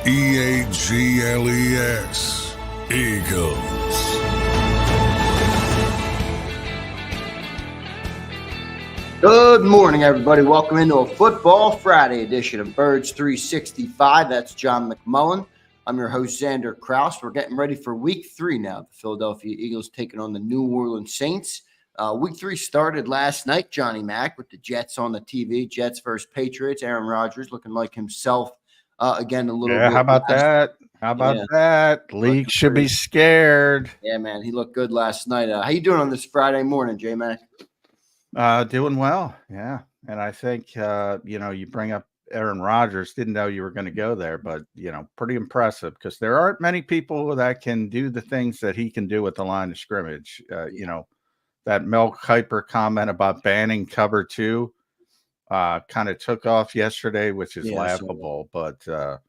EAGLES, Eagles. Good morning, everybody. Welcome into a Football Friday edition of Birds 365. That's John McMullen. I'm your host, Zander Krause. We're getting ready for Week 3 now. The Philadelphia Eagles taking on the New Orleans Saints. Week 3 started last night, Johnny Mac, with the Jets on the TV. Jets versus Patriots. Aaron Rodgers looking like himself again a little bit. How about that? How about that? League should be scared. Yeah, man. He looked good last night. How you doing on this Friday morning, J-Mac? Doing well, yeah. And I think, you bring up Aaron Rodgers. Didn't know you were going to go there, but, pretty impressive because there aren't many people that can do the things that he can do at the line of scrimmage. That Mel Kiper comment about banning cover 2 kind of took off yesterday, which is laughable. But, the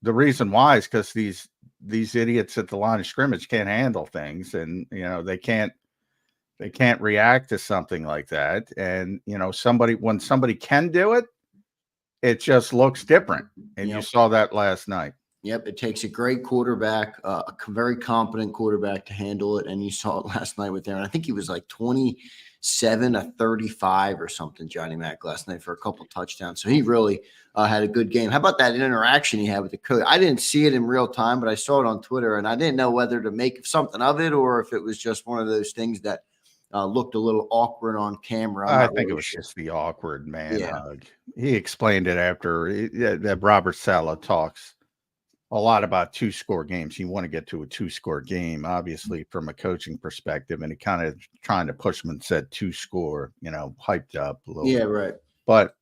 reason why is because these idiots at the line of scrimmage can't handle things, and, they can't react to something like that. And, when somebody can do it, it just looks different. And you saw that last night. Yep. It takes a great quarterback, a very competent quarterback to handle it. And you saw it last night with Aaron. I think he was like 27-35 or something, Johnny Mac, last night for a couple touchdowns. So he really had a good game. How about that interaction he had with the coach? I didn't see it in real time, but I saw it on Twitter, and I didn't know whether to make something of it or if it was just one of those things that looked a little awkward on camera. I think it was just the awkward man hug. He explained it after that. Robert Saleh talks a lot about 2-score games. You want to get to a 2-score game, obviously, from a coaching perspective, and he kind of trying to push him and said 2-score, hyped up a little. Yeah, right. But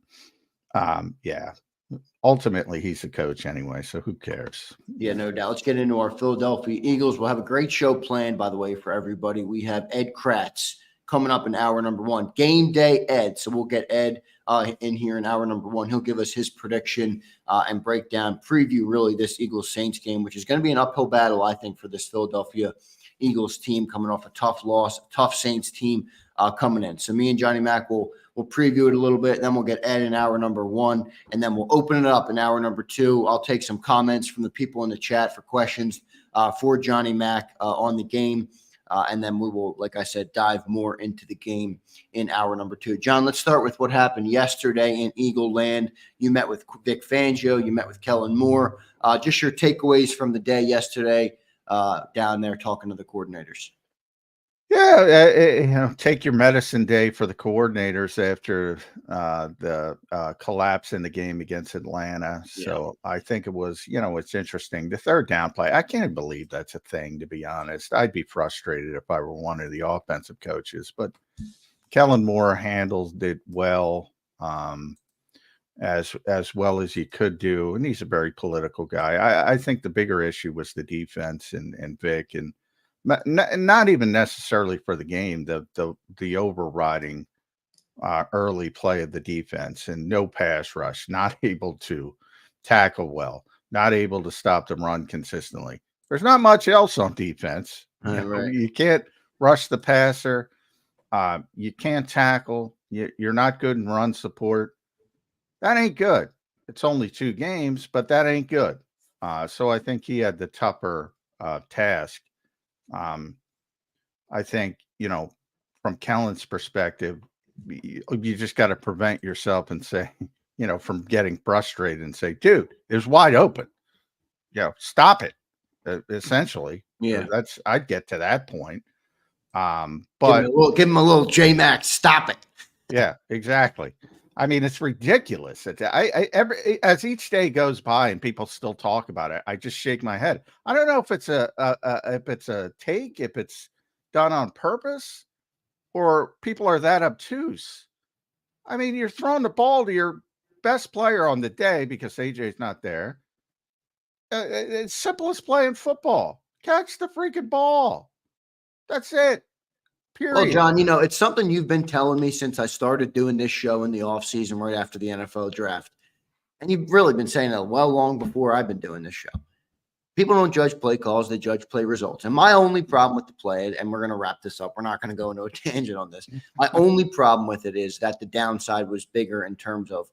ultimately he's a coach anyway, so who cares? Yeah, no doubt. Let's get into our Philadelphia Eagles. We'll have a great show planned, by the way, for everybody. We have Ed Kracz coming up in hour number 1. Game day Ed. So we'll get Ed in here in hour number 1. He'll give us his prediction and breakdown, preview really this Eagles-Saints game, which is going to be an uphill battle, I think, for this Philadelphia Eagles team coming off a tough loss, a tough Saints team coming in. So me and Johnny Mac will preview it a little bit. Then we'll get Ed in hour number 1, and then we'll open it up in hour number 2. I'll take some comments from the people in the chat for questions for Johnny Mac on the game. And then we will, like I said, dive more into the game in hour number 2. John, let's start with what happened yesterday in Eagle Land. You met with Vic Fangio. You met with Kellen Moore. Just your takeaways from the day yesterday down there talking to the coordinators. Yeah, take your medicine day for the coordinators after the collapse in the game against Atlanta. So I think it was, it's interesting. The third down play, I can't believe that's a thing, to be honest. I'd be frustrated if I were one of the offensive coaches, but Kellen Moore handled it well, as well as he could do. And he's a very political guy. I think the bigger issue was the defense and Vic, and not even necessarily for the game, the overriding early play of the defense and no pass rush, not able to tackle well, not able to stop the run consistently. There's not much else on defense. Right. You can't rush the passer. You can't tackle. You're not good in run support. That ain't good. It's only 2 games, but that ain't good. So I think he had the tougher task. I think, from Kellen's perspective, you just got to prevent yourself and say, from getting frustrated and say, dude, it was wide open. Stop it. Essentially. Yeah. I'd get to that point. But give him a little J-Max. Stop it. Yeah, exactly. I mean, it's ridiculous. As each day goes by and people still talk about it, I just shake my head. I don't know if it's a take, if it's done on purpose, or people are that obtuse. I mean, you're throwing the ball to your best player on the day because AJ's not there. It's simplest play in football. Catch the freaking ball. That's it. Period. Well, John, it's something you've been telling me since I started doing this show in the offseason right after the NFL draft. And you've really been saying that long before I've been doing this show. People don't judge play calls, they judge play results. And my only problem with the play, and we're going to wrap this up, we're not going to go into a tangent on this. My only problem with it is that the downside was bigger in terms of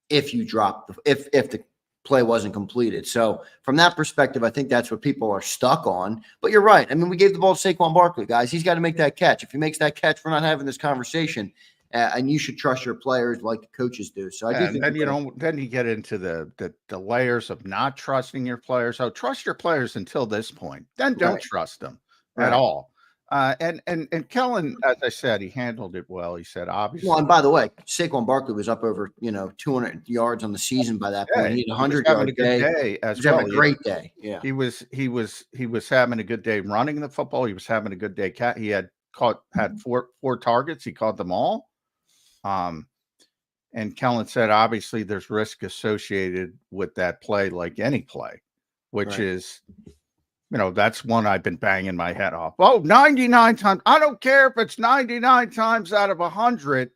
if you drop if the play wasn't completed. So from that perspective, I think that's what people are stuck on. But you're right. I mean, we gave the ball to Saquon Barkley, guys. He's got to make that catch. If he makes that catch, we're not having this conversation. And you should trust your players like the coaches do. So I do think, then then you get into the layers of not trusting your players. So trust your players until this point. Then don't trust them at all. And Kellen, as I said, he handled it well. He said, obviously. Well, and by the way, Saquon Barkley was up over 200 yards on the season by that point. He had 100 yard day as well. Having a great day. Yeah, he was having a good day running the football. He was having a good day. He had four targets. He caught them all. And Kellen said, obviously, there's risk associated with that play, like any play, which is. That's one I've been banging my head off. Oh, 99 times. I don't care if it's 99 times out of 100.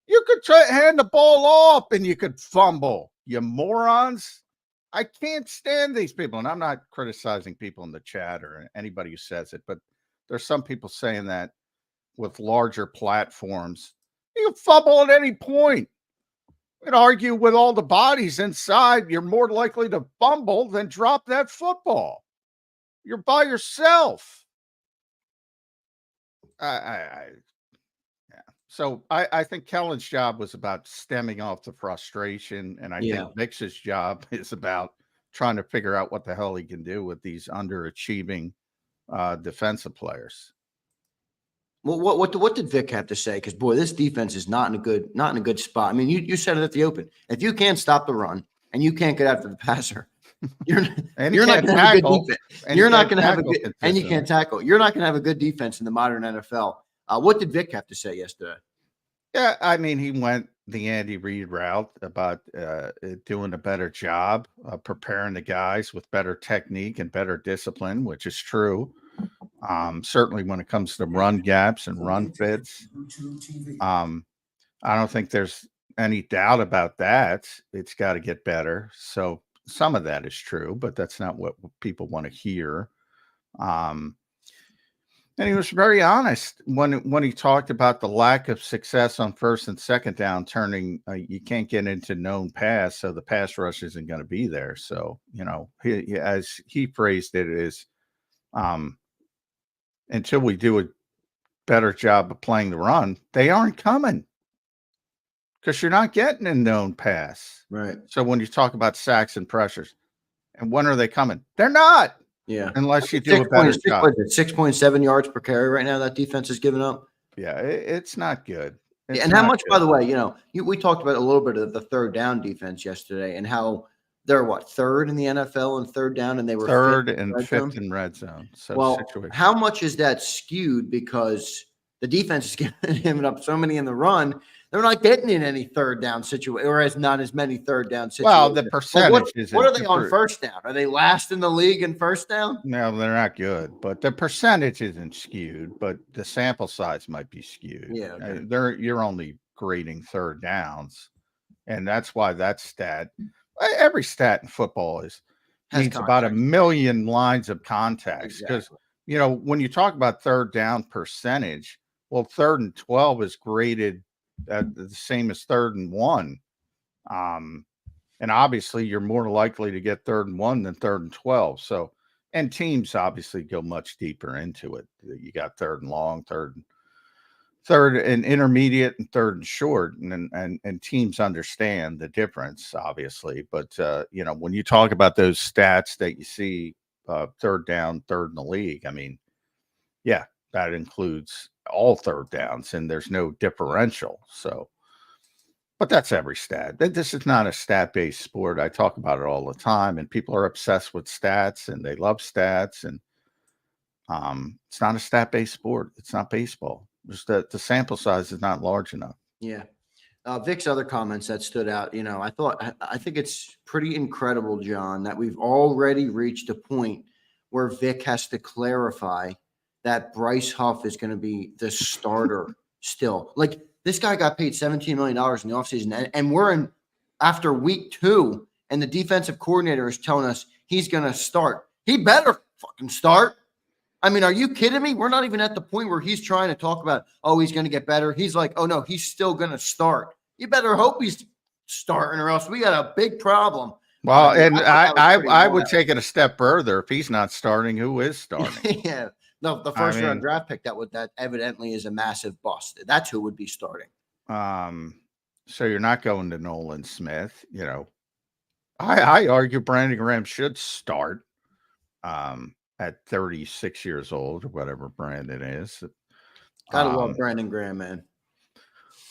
You could hand the ball off and you could fumble. You morons. I can't stand these people. And I'm not criticizing people in the chat or anybody who says it, but there's some people saying that with larger platforms. You can fumble at any point. You could argue with all the bodies inside, you're more likely to fumble than drop that football. You're by yourself. So I think Kellen's job was about stemming off the frustration, and I think Vic's job is about trying to figure out what the hell he can do with these underachieving defensive players. Well, what did Vic have to say? Because boy, this defense is not in a good spot. I mean, you said it at the open. If you can't stop the run and you can't get after the passer. You're not going to have a good defense. You're not going to have a good, and you can't tackle. You're not going to have a good defense in the modern NFL. What did Vic have to say yesterday? Yeah, I mean, he went the Andy Reid route about doing a better job of preparing the guys with better technique and better discipline, which is true. Certainly when it comes to run gaps and run fits. I don't think there's any doubt about that. It's got to get better. So some of that is true, but that's not what people want to hear. And he was very honest when he talked about the lack of success on first and second down, turning you can't get into known pass, so the pass rush isn't going to be there. So, as he phrased it is, until we do a better job of playing the run, they aren't coming. Because you're not getting a known pass. Right. So when you talk about sacks and pressures, and when are they coming? They're not. Yeah. Unless you do a better job. 6.7 yards per carry right now that defense is giving up. Yeah, it's not good. And how much, by the way, we talked about a little bit of the third down defense yesterday and how they're third in the NFL in third down, and they were third and fifth in red zone. So how much is that skewed because the defense is giving up so many in the run? They're not getting in any third down situation, or not as many third down situations. Well, the percentage is. What are they on first down? Are they last in the league in first down? No, they're not good, but the percentage isn't skewed, but the sample size might be skewed. Yeah, okay. You're only grading third downs, and that's why that stat. Every stat in football needs about 1 million lines of context because when you talk about third down percentage, well, 3rd and 12 is graded the same as 3rd and 1. And obviously you're more likely to get 3rd and 1 than 3rd and 12. So, and teams obviously go much deeper into it. You got 3rd and long, third and intermediate, and 3rd and short. And teams understand the difference, obviously. But, when you talk about those stats that you see, 3rd down, 3rd in the league, I mean, yeah, that includes all third downs, and there's no differential. So, but that's every stat. This is not a stat-based sport. I talk about it all the time, and people are obsessed with stats, and they love stats. And it's not a stat-based sport. It's not baseball. Just that the sample size is not large enough. Yeah. Vic's other comments that stood out, I think it's pretty incredible, John, that we've already reached a point where Vic has to clarify that Bryce Huff is going to be the starter still. Like, this guy got paid $17 million in the offseason, and we're after week 2, and the defensive coordinator is telling us he's going to start. He better fucking start. I mean, are you kidding me? We're not even at the point where he's trying to talk about, he's going to get better. He's like, oh, no, he's still going to start. You better hope he's starting, or else we got a big problem Well, and thought that was pretty I would wild. take it a step further. If he's not starting, who is starting? Yeah. No, the I first round mean, draft pick that evidently is a massive bust. That's who would be starting. so you're not going to Nolan Smith. I argue Brandon Graham should start at 36 years old or whatever Brandon is. Gotta love Brandon Graham, man.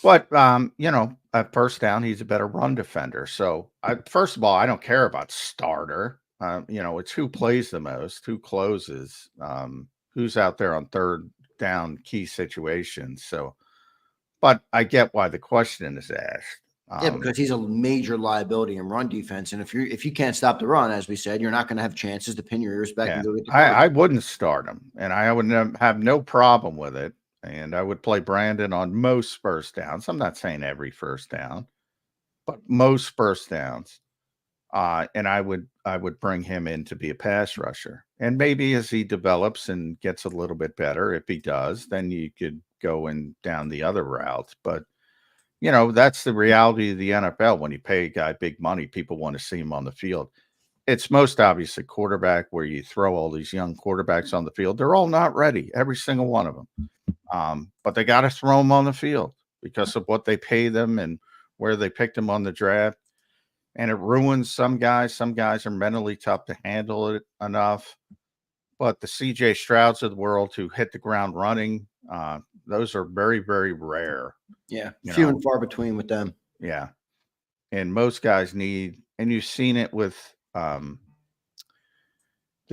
But at first down, he's a better run defender. So first of all, I don't care about starter. It's who plays the most, who closes, who's out there on third down key situations. So, but I get why the question is asked. Yeah, because he's a major liability in run defense, and if you can't stop the run, as we said, you're not going to have chances to pin your ears back and go get the I wouldn't start him, and I would have no problem with it. And I would play Brandon on most first downs. I'm not saying every first down, but most first downs. And I would bring him in to be a pass rusher. And maybe as he develops and gets a little bit better, if he does, then you could go in down the other route. But that's the reality of the NFL. When you pay a guy big money, people want to see him on the field. It's most obvious a quarterback where you throw all these young quarterbacks on the field. They're all not ready, every single one of them. But they got to throw them on the field because of what they pay them and where they picked them on the draft. And it ruins some guys. Some guys are mentally tough to handle it enough. But the CJ Strouds of the world who hit the ground running, those are very, very rare. Yeah, few and far between with them. Yeah. And most guys need, and you've seen it with the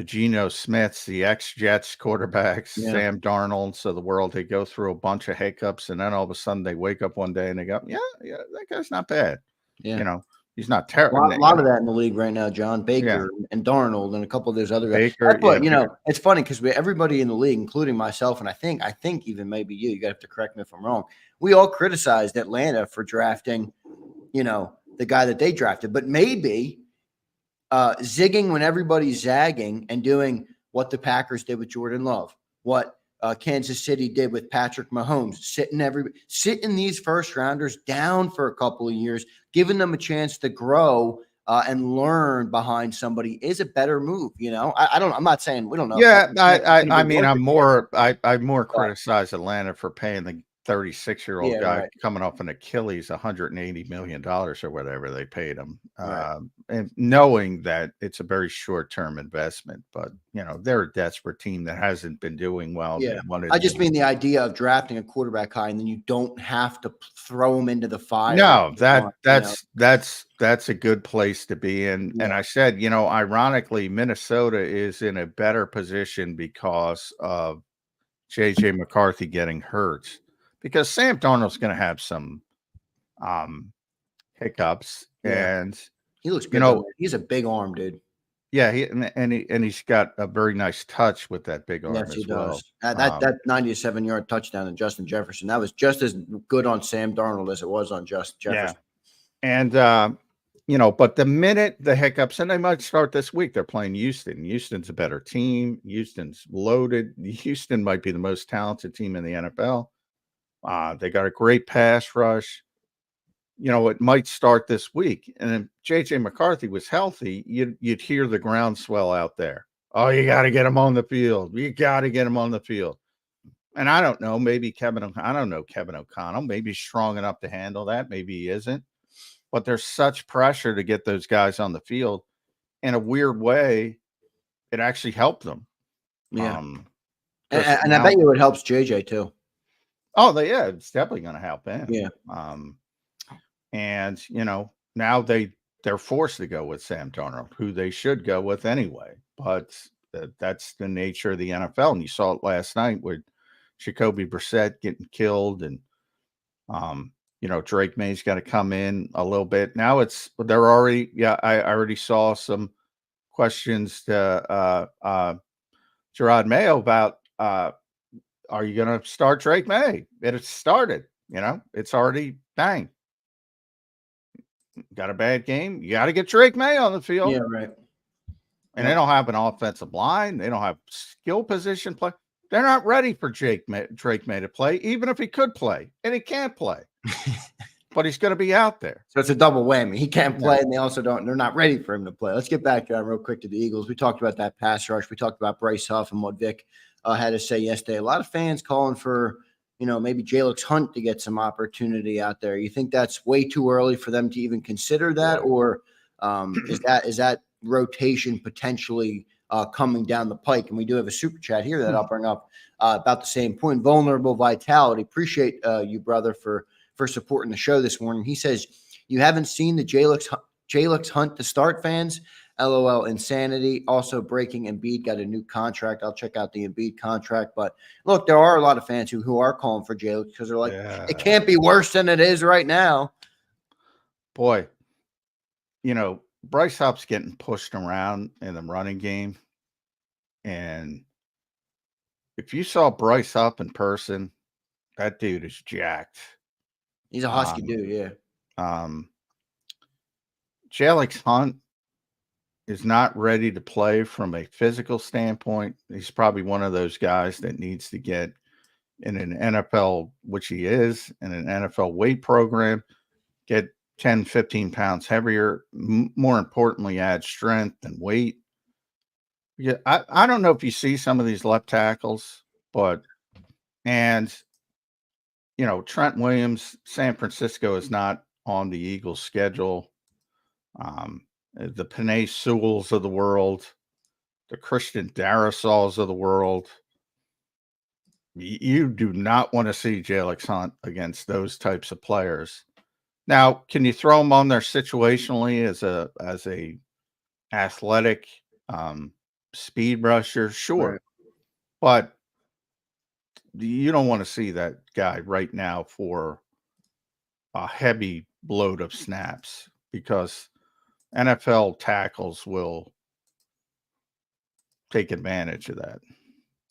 Geno Smiths, the ex-Jets quarterbacks, Sam Darnold, so the world, they go through a bunch of hiccups, and then all of a sudden they wake up one day and they go, yeah, that guy's not bad. Yeah. He's not terrible. A lot of that in the league right now, John. Baker and Darnold and a couple of those other guys. Baker, but, it's funny because everybody in the league, including myself, and I think even maybe you got to correct me if I'm wrong, we all criticized Atlanta for drafting, the guy that they drafted. But maybe zigging when everybody's zagging and doing what the Packers did with Jordan Love, what Kansas City did with Patrick Mahomes, sitting these first rounders down for a couple of years, giving them a chance to grow and learn behind somebody is a better move. I'm not saying we don't know. Yeah, I more criticize Atlanta for paying the 36-year-old guy coming off an Achilles $180 million or whatever they paid him, and knowing that it's a very short-term investment. But they're a desperate team that hasn't been doing well. Yeah, I just mean the idea of drafting a quarterback high and then you don't have to throw him into the fire. No, that's a good place to be in. And I said, ironically, Minnesota is in a better position because of JJ McCarthy getting hurt. Because Sam Darnold's going to have some hiccups, and he looks good. He's a big arm, dude. Yeah, he's got a very nice touch with that big arm. Yes, he does. That 97-yard touchdown to Justin Jefferson, that was just as good on Sam Darnold as it was on Justin Jefferson. Yeah. And but the minute the hiccups, and they might start this week, they're playing Houston. Houston's a better team. Houston's loaded. Houston might be the most talented team in the NFL. They got a great pass rush. It might start this week. And if JJ McCarthy was healthy, you'd hear the groundswell out there. Oh, you got to get him on the field. You got to get him on the field. And I don't know, maybe Kevin O'Connell, maybe he's strong enough to handle that. Maybe he isn't. But there's such pressure to get those guys on the field. In a weird way, it actually helped them. Yeah. And I bet you it helps JJ too. Oh, it's definitely going to help him. Yeah. And now they're forced to go with Sam Darnold, who they should go with anyway. But that's the nature of the NFL. And you saw it last night with Jacoby Brissett getting killed, and Drake May's got to come in a little bit. Now they're already. Yeah, I already saw some questions to Gerard Mayo about. Are you going to start Drake May? It started, it's already bang. Got a bad game. You got to get Drake May on the field. Yeah, right. And they don't have an offensive line. They don't have skill position play. They're not ready for Drake May to play, even if he could play, and he can't play. but he's going to be out there. So it's a double whammy. He can't play, and they're not ready for him to play. Let's get back real quick to the Eagles. We talked about that pass rush. We talked about Bryce Huff and what Vic had to say yesterday. A lot of fans calling for, maybe Jalx Hunt to get some opportunity out there. You think that's way too early for them to even consider that, or is that rotation potentially coming down the pike? And we do have a super chat here that I'll bring up about the same point. Vulnerable Vitality. Appreciate you, brother, for supporting the show this morning. He says, you haven't seen the Jalx Hunt to start, fans? LOL, insanity. Also breaking, Embiid got a new contract. I'll check out the Embiid contract. But look, there are a lot of fans who are calling for Jalx because they're like, it can't be worse than it is right now. Boy, Bryce Huff's getting pushed around in the running game. And if you saw Bryce Huff in person, that dude is jacked. He's a husky dude, yeah. Jalx Hunt is not ready to play from a physical standpoint. He's probably one of those guys that needs to get in an NFL, which he is, in an NFL weight program, get 10, 15 pounds heavier, more importantly, add strength and weight. Yeah, I don't know if you see some of these left tackles, Trent Williams, San Francisco is not on the Eagles' schedule. The Penei Sewells of the world, the Christian Darasols of the world. You do not want to see Jalx Hunt against those types of players. Now, can you throw them on there situationally as a athletic speed rusher? Sure. Right. But you don't want to see that guy right now for a heavy load of snaps, because NFL tackles will take advantage of that.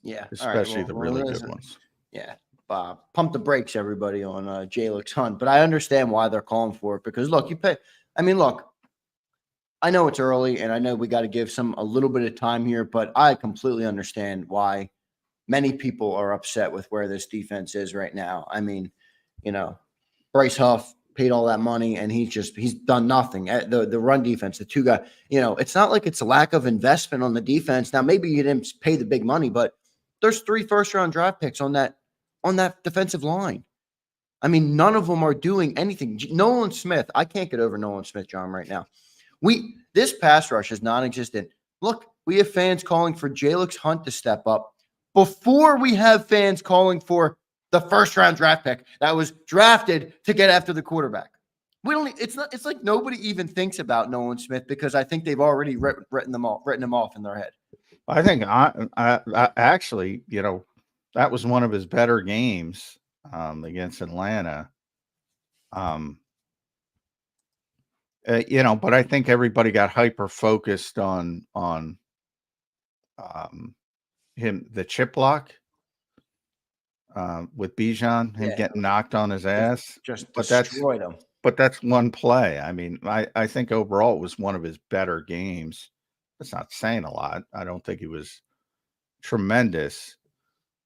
Yeah. Especially the really good ones. Yeah. Pump the brakes, everybody, on Jalx Hunt. But I understand why they're calling for it, because, look, I know it's early, and I know we got to give a little bit of time here, but I completely understand why many people are upset with where this defense is right now. I mean, Bryce Huff paid all that money, and he's done nothing. The run defense, the two guys, it's not like it's a lack of investment on the defense. Now, maybe you didn't pay the big money, but there's 3 first-round draft picks on that defensive line. I mean, none of them are doing anything. Nolan Smith, I can't get over Nolan Smith, John, right now. This pass rush is non-existent. Look, we have fans calling for Jalx Hunt to step up before we have fans calling for the first-round draft pick that was drafted to get after the quarterback. It's like nobody even thinks about Nolan Smith, because I think they've already written him off in their head. I think I actually, that was one of his better games against Atlanta. But I think everybody got hyper focused on him, the chip block with Bijan, him getting knocked on his ass. Just destroyed him. But that's one play. I mean, I think overall it was one of his better games. That's not saying a lot. I don't think he was tremendous,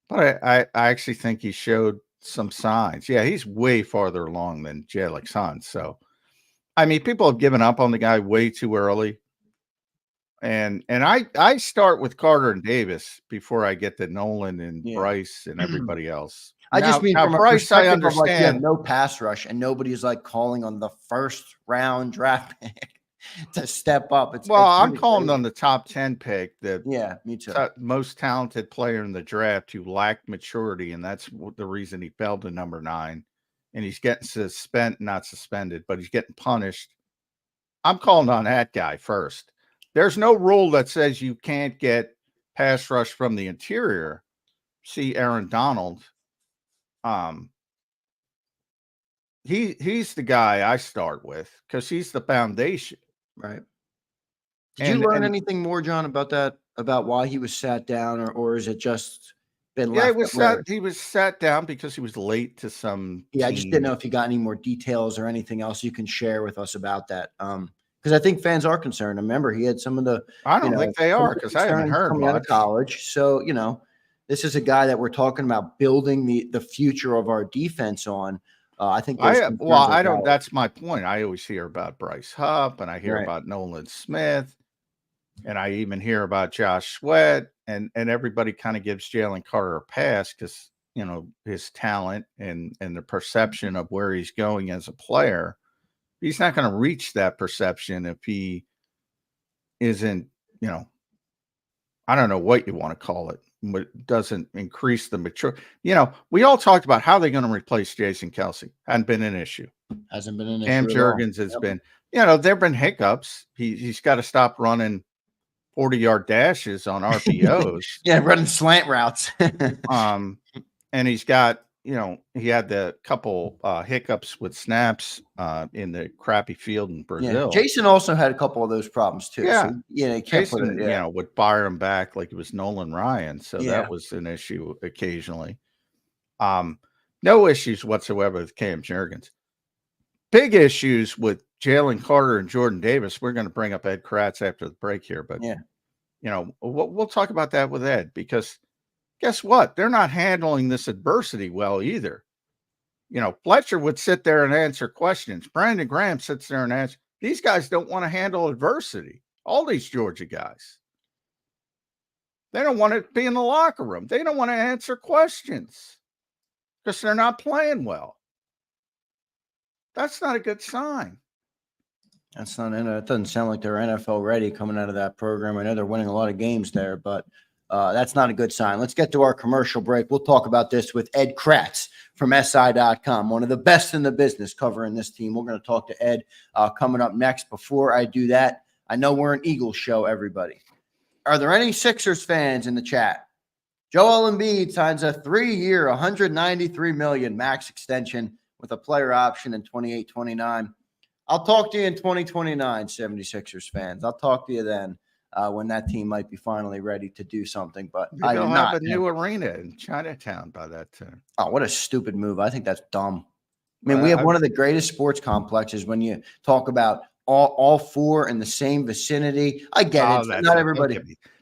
but I actually think he showed some signs. Yeah, he's way farther along than Jalx Hunt. So, I mean, people have given up on the guy way too early. And I start with Carter and Davis before I get to Nolan and Bryce and everybody else. I just mean from Bryce, I understand no pass rush, and nobody's like calling on the first round draft pick to step up. I'm calling on the top 10 pick, me too. Most talented player in the draft who lacked maturity, and that's the reason he fell to number 9. And he's getting not suspended, but he's getting punished. I'm calling on that guy first. There's no rule that says you can't get pass rush from the interior. See Aaron Donald. He's the guy I start with, because he's the foundation. Right. Did you learn anything more, John, about that, about why he was sat down, or is it just been left? He was sat down because he was late to some team. I just didn't know if you got any more details or anything else you can share with us about that. Because I think fans are concerned. Remember, he had some of the. I don't think they are, because I haven't heard coming out of college. So this is a guy that we're talking about building the future of our defense on. I think those concerns I are don't. valid. That's my point. I always hear about Bryce Huff, and I hear Right. about Nolan Smith, and I even hear about Josh Sweat, and everybody kind of gives Jalen Carter a pass because his talent and the perception of where he's going as a player. He's not going to reach that perception if he isn't, I don't know what you want to call it, but doesn't increase the mature. We all talked about how they're going to replace Jason Kelsey. Hadn't been an issue. Hasn't been an issue. Cam Jurgens has been, there've been hiccups. He's got to stop running 40-yard dashes on RPOs. Yeah, running slant routes. And he's got, he had the couple hiccups with snaps in the crappy field in Brazil. Yeah. Jason also had a couple of those problems too. Yeah. So, he can't put it, would fire him back like it was Nolan Ryan. So that was an issue occasionally. No issues whatsoever with Cam Jurgens. Big issues with Jalen Carter and Jordan Davis. We're going to bring up Ed Kracz after the break here, but we'll talk about that with Ed, because guess what? They're not handling this adversity well either. Fletcher would sit there and answer questions. Brandon Graham sits there and answers. These guys don't want to handle adversity. All these Georgia guys. They don't want to be in the locker room. They don't want to answer questions because they're not playing well. That's not a good sign. That's not. It doesn't sound like they're NFL ready coming out of that program. I know they're winning a lot of games there, but that's not a good sign. Let's get to our commercial break. We'll talk about this with Ed Kracz from SI.com, one of the best in the business covering this team. We're going to talk to Ed coming up next. Before I do that, I know we're an Eagles show, everybody. Are there any Sixers fans in the chat? Joel Embiid signs a 3-year, $193 million max extension with a player option in 28-29. I'll talk to you in 2029, 76ers fans. I'll talk to you then. When that team might be finally ready to do something, but I do not have a new arena in Chinatown by that time. Oh, what a stupid move. I think that's dumb. I mean, we have one of the greatest sports complexes when you talk about all four in the same vicinity. I get it. Not everybody.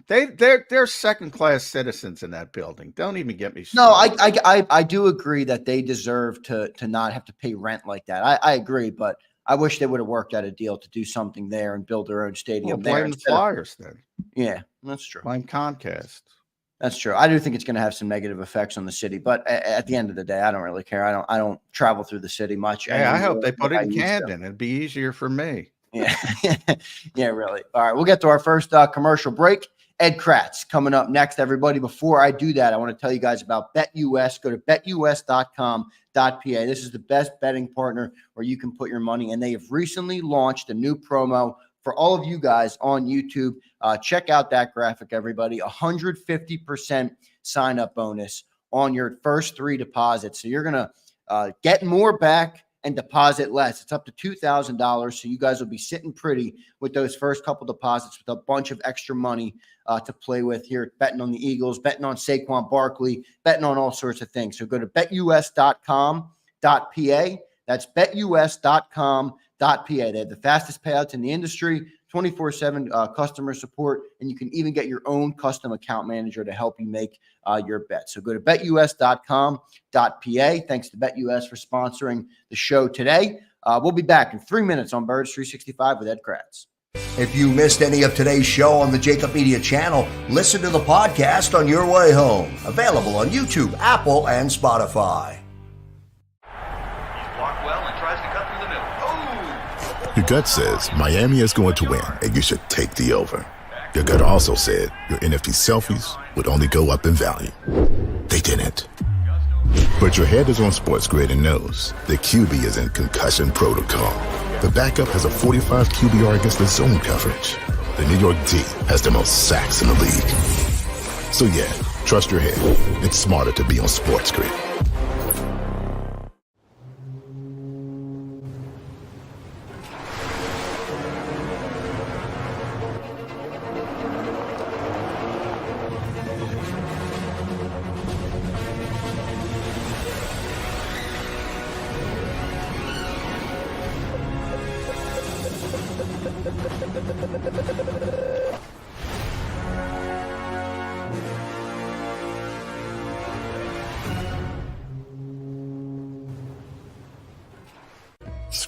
They're second-class citizens in that building. Don't even get me started. No, I do agree that they deserve to not have to pay rent like that. I agree, but I wish they would have worked out a deal to do something there and build their own stadium there. Blame the Flyers then. Yeah, that's true. Blame Comcast. That's true. I do think it's going to have some negative effects on the city, but at the end of the day, I don't really care. I don't travel through the city much. Yeah, I hope they put it in Camden. It'd be easier for me. Yeah, yeah, really. All right, we'll get to our first commercial break. Ed Kracz coming up next, everybody. Before I do that, I want to tell you guys about BetUS. Go to betus.com.pa. This is the best betting partner where you can put your money, and they have recently launched a new promo for all of you guys on YouTube. Check out that graphic, everybody. 150% sign-up bonus on your first 3 deposits. So you're going to get more back and deposit less. It's up to $2,000. So you guys will be sitting pretty with those first couple deposits with a bunch of extra money to play with here, betting on the Eagles, betting on Saquon Barkley, betting on all sorts of things. So go to betus.com.pa. That's betus.com.pa. They have the fastest payouts in the industry, 24/7 customer support, and you can even get your own custom account manager to help you make your bet. So go to betus.com.pa. Thanks to BetUS for sponsoring the show today. We'll be back in 3 minutes on Birds 365 with Ed Kracz. If you missed any of today's show on the JAKIB Media channel, listen to the podcast on your way home. Available on YouTube, Apple, and Spotify. Your gut says Miami is going to win, and you should take the over. Your gut also said your NFT selfies would only go up in value. They didn't. But your head is on Sports Grid and knows the QB is in concussion protocol. The backup has a 45 QBR against the zone coverage. The New York D has the most sacks in the league. So yeah, trust your head. It's smarter to be on Sports Grid.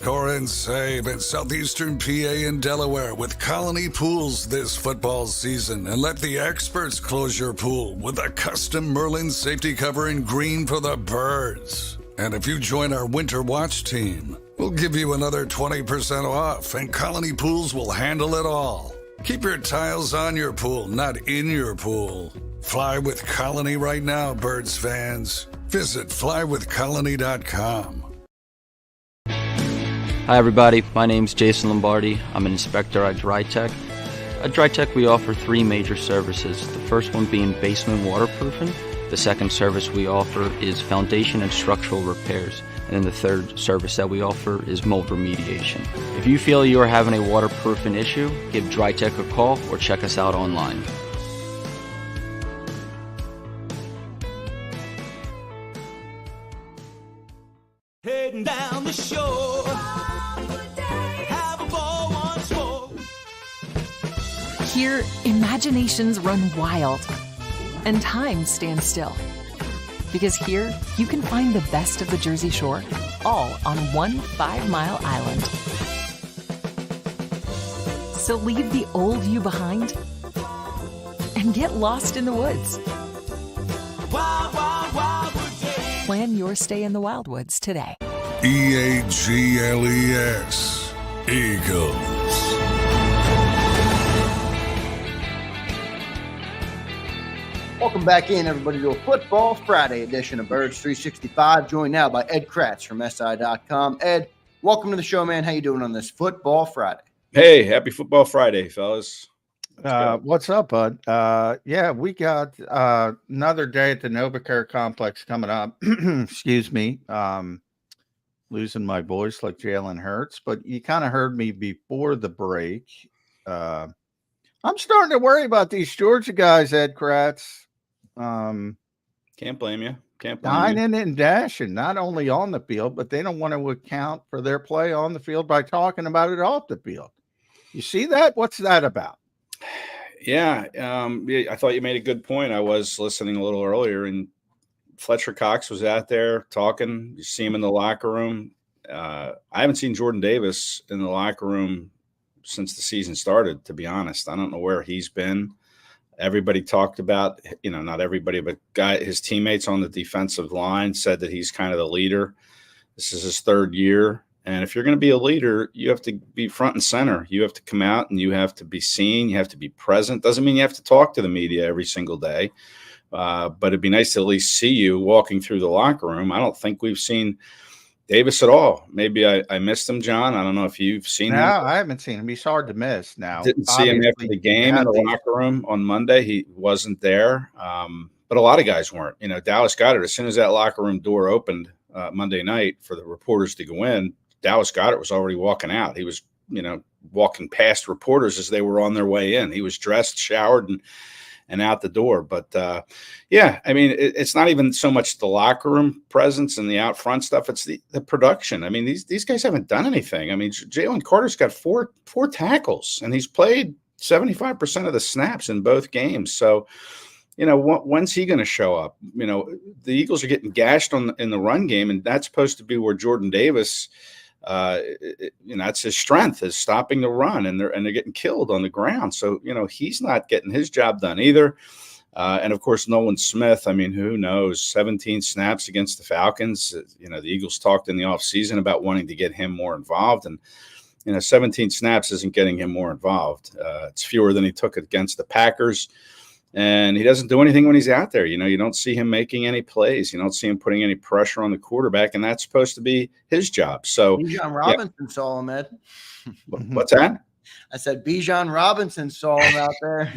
score and save in southeastern PA and Delaware with Colony Pools this football season, and let the experts close your pool with a custom Merlin safety cover in green for the birds. And if you join our Winter Watch team, we'll give you another 20% off, and Colony Pools will handle it all. Keep your tiles on your pool, not in your pool. Fly with Colony right now, birds fans. Visit flywithcolony.com. Hi everybody, my name's Jason Lombardi. I'm an inspector at DryTech. At DryTech we offer 3 major services, the first one being basement waterproofing. The second service we offer is foundation and structural repairs. And then the third service that we offer is mold remediation. If you feel you are having a waterproofing issue, give DryTech a call or check us out online. Heading down the shore, have a ball once more. Here, imaginations run wild and time stands still. Because here, you can find the best of the Jersey Shore, all on one 5-mile island. So leave the old you behind and get lost in the woods. Wild, wild, wildwood day. Plan your stay in the Wildwoods today. EAGLES, Eagles. Welcome back in, everybody, to a Football Friday edition of Birds 365. Joined now by Ed Kracz from SI.com. Ed, welcome to the show, man. How you doing on this Football Friday? Hey, happy Football Friday, fellas. What's up, bud? Yeah, we got another day at the NovaCare complex coming up. Excuse me. Losing my voice like Jalen Hurts, but you kind of heard me before the break. I'm starting to worry about these Georgia guys, Ed Kracz. Can't blame you. Can't blame you. Dining and dashing, not only on the field, but they don't want to account for their play on the field by talking about it off the field. You see that? What's that about? Yeah, I thought you made a good point. I was listening a little earlier, and Fletcher Cox was out there talking. You see him in the locker room. I haven't seen Jordan Davis in the locker room since the season started, to be honest. I don't know where he's been. Everybody talked about, not everybody, but his teammates on the defensive line said that he's kind of the leader. This is his 3rd year. And if you're going to be a leader, you have to be front and center. You have to come out and you have to be seen. You have to be present. Doesn't mean you have to talk to the media every single day. But it'd be nice to at least see you walking through the locker room. I don't think we've seen Davis at all. Maybe I missed him, John. I don't know if you've seen him. No, I haven't seen him. He's hard to miss now. Didn't see him after the game in the locker room on Monday. He wasn't there. But a lot of guys weren't. Dallas Goedert, as soon as that locker room door opened Monday night for the reporters to go in, Dallas Goedert was already walking out. He was, walking past reporters as they were on their way in. He was dressed, showered, and out the door. But it's not even so much the locker room presence and the out front stuff. It's the production. I mean, these guys haven't done anything. I mean, Jalen Carter's got four tackles, and he's played 75% of the snaps in both games. So, when's he going to show up? The Eagles are getting gashed in the run game, and that's supposed to be where Jordan Davis, that's his strength, is stopping the run, and they're getting killed on the ground. So, he's not getting his job done either. And of course, Nolan Smith, I mean, who knows, 17 snaps against the Falcons. The Eagles talked in the offseason about wanting to get him more involved, and 17 snaps isn't getting him more involved. It's fewer than he took against the Packers. And he doesn't do anything when he's out there. You don't see him making any plays. You don't see him putting any pressure on the quarterback, and that's supposed to be his job. So Bijan Robinson saw him, Ed. What's that? I said Bijan Robinson saw him out there.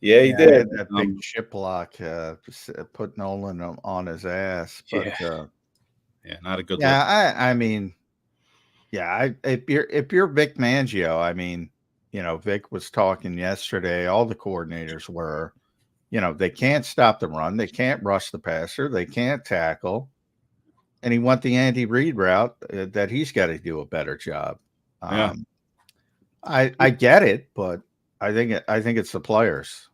Yeah, he did. That big chip block put Nolan on his ass. But, not a good look. I mean, if you're Vic Mangio, I mean, Vic was talking yesterday, all the coordinators were, they can't stop the run. They can't rush the passer. They can't tackle. And he went the Andy Reid route that he's got to do a better job. I get it, but I think it's the players.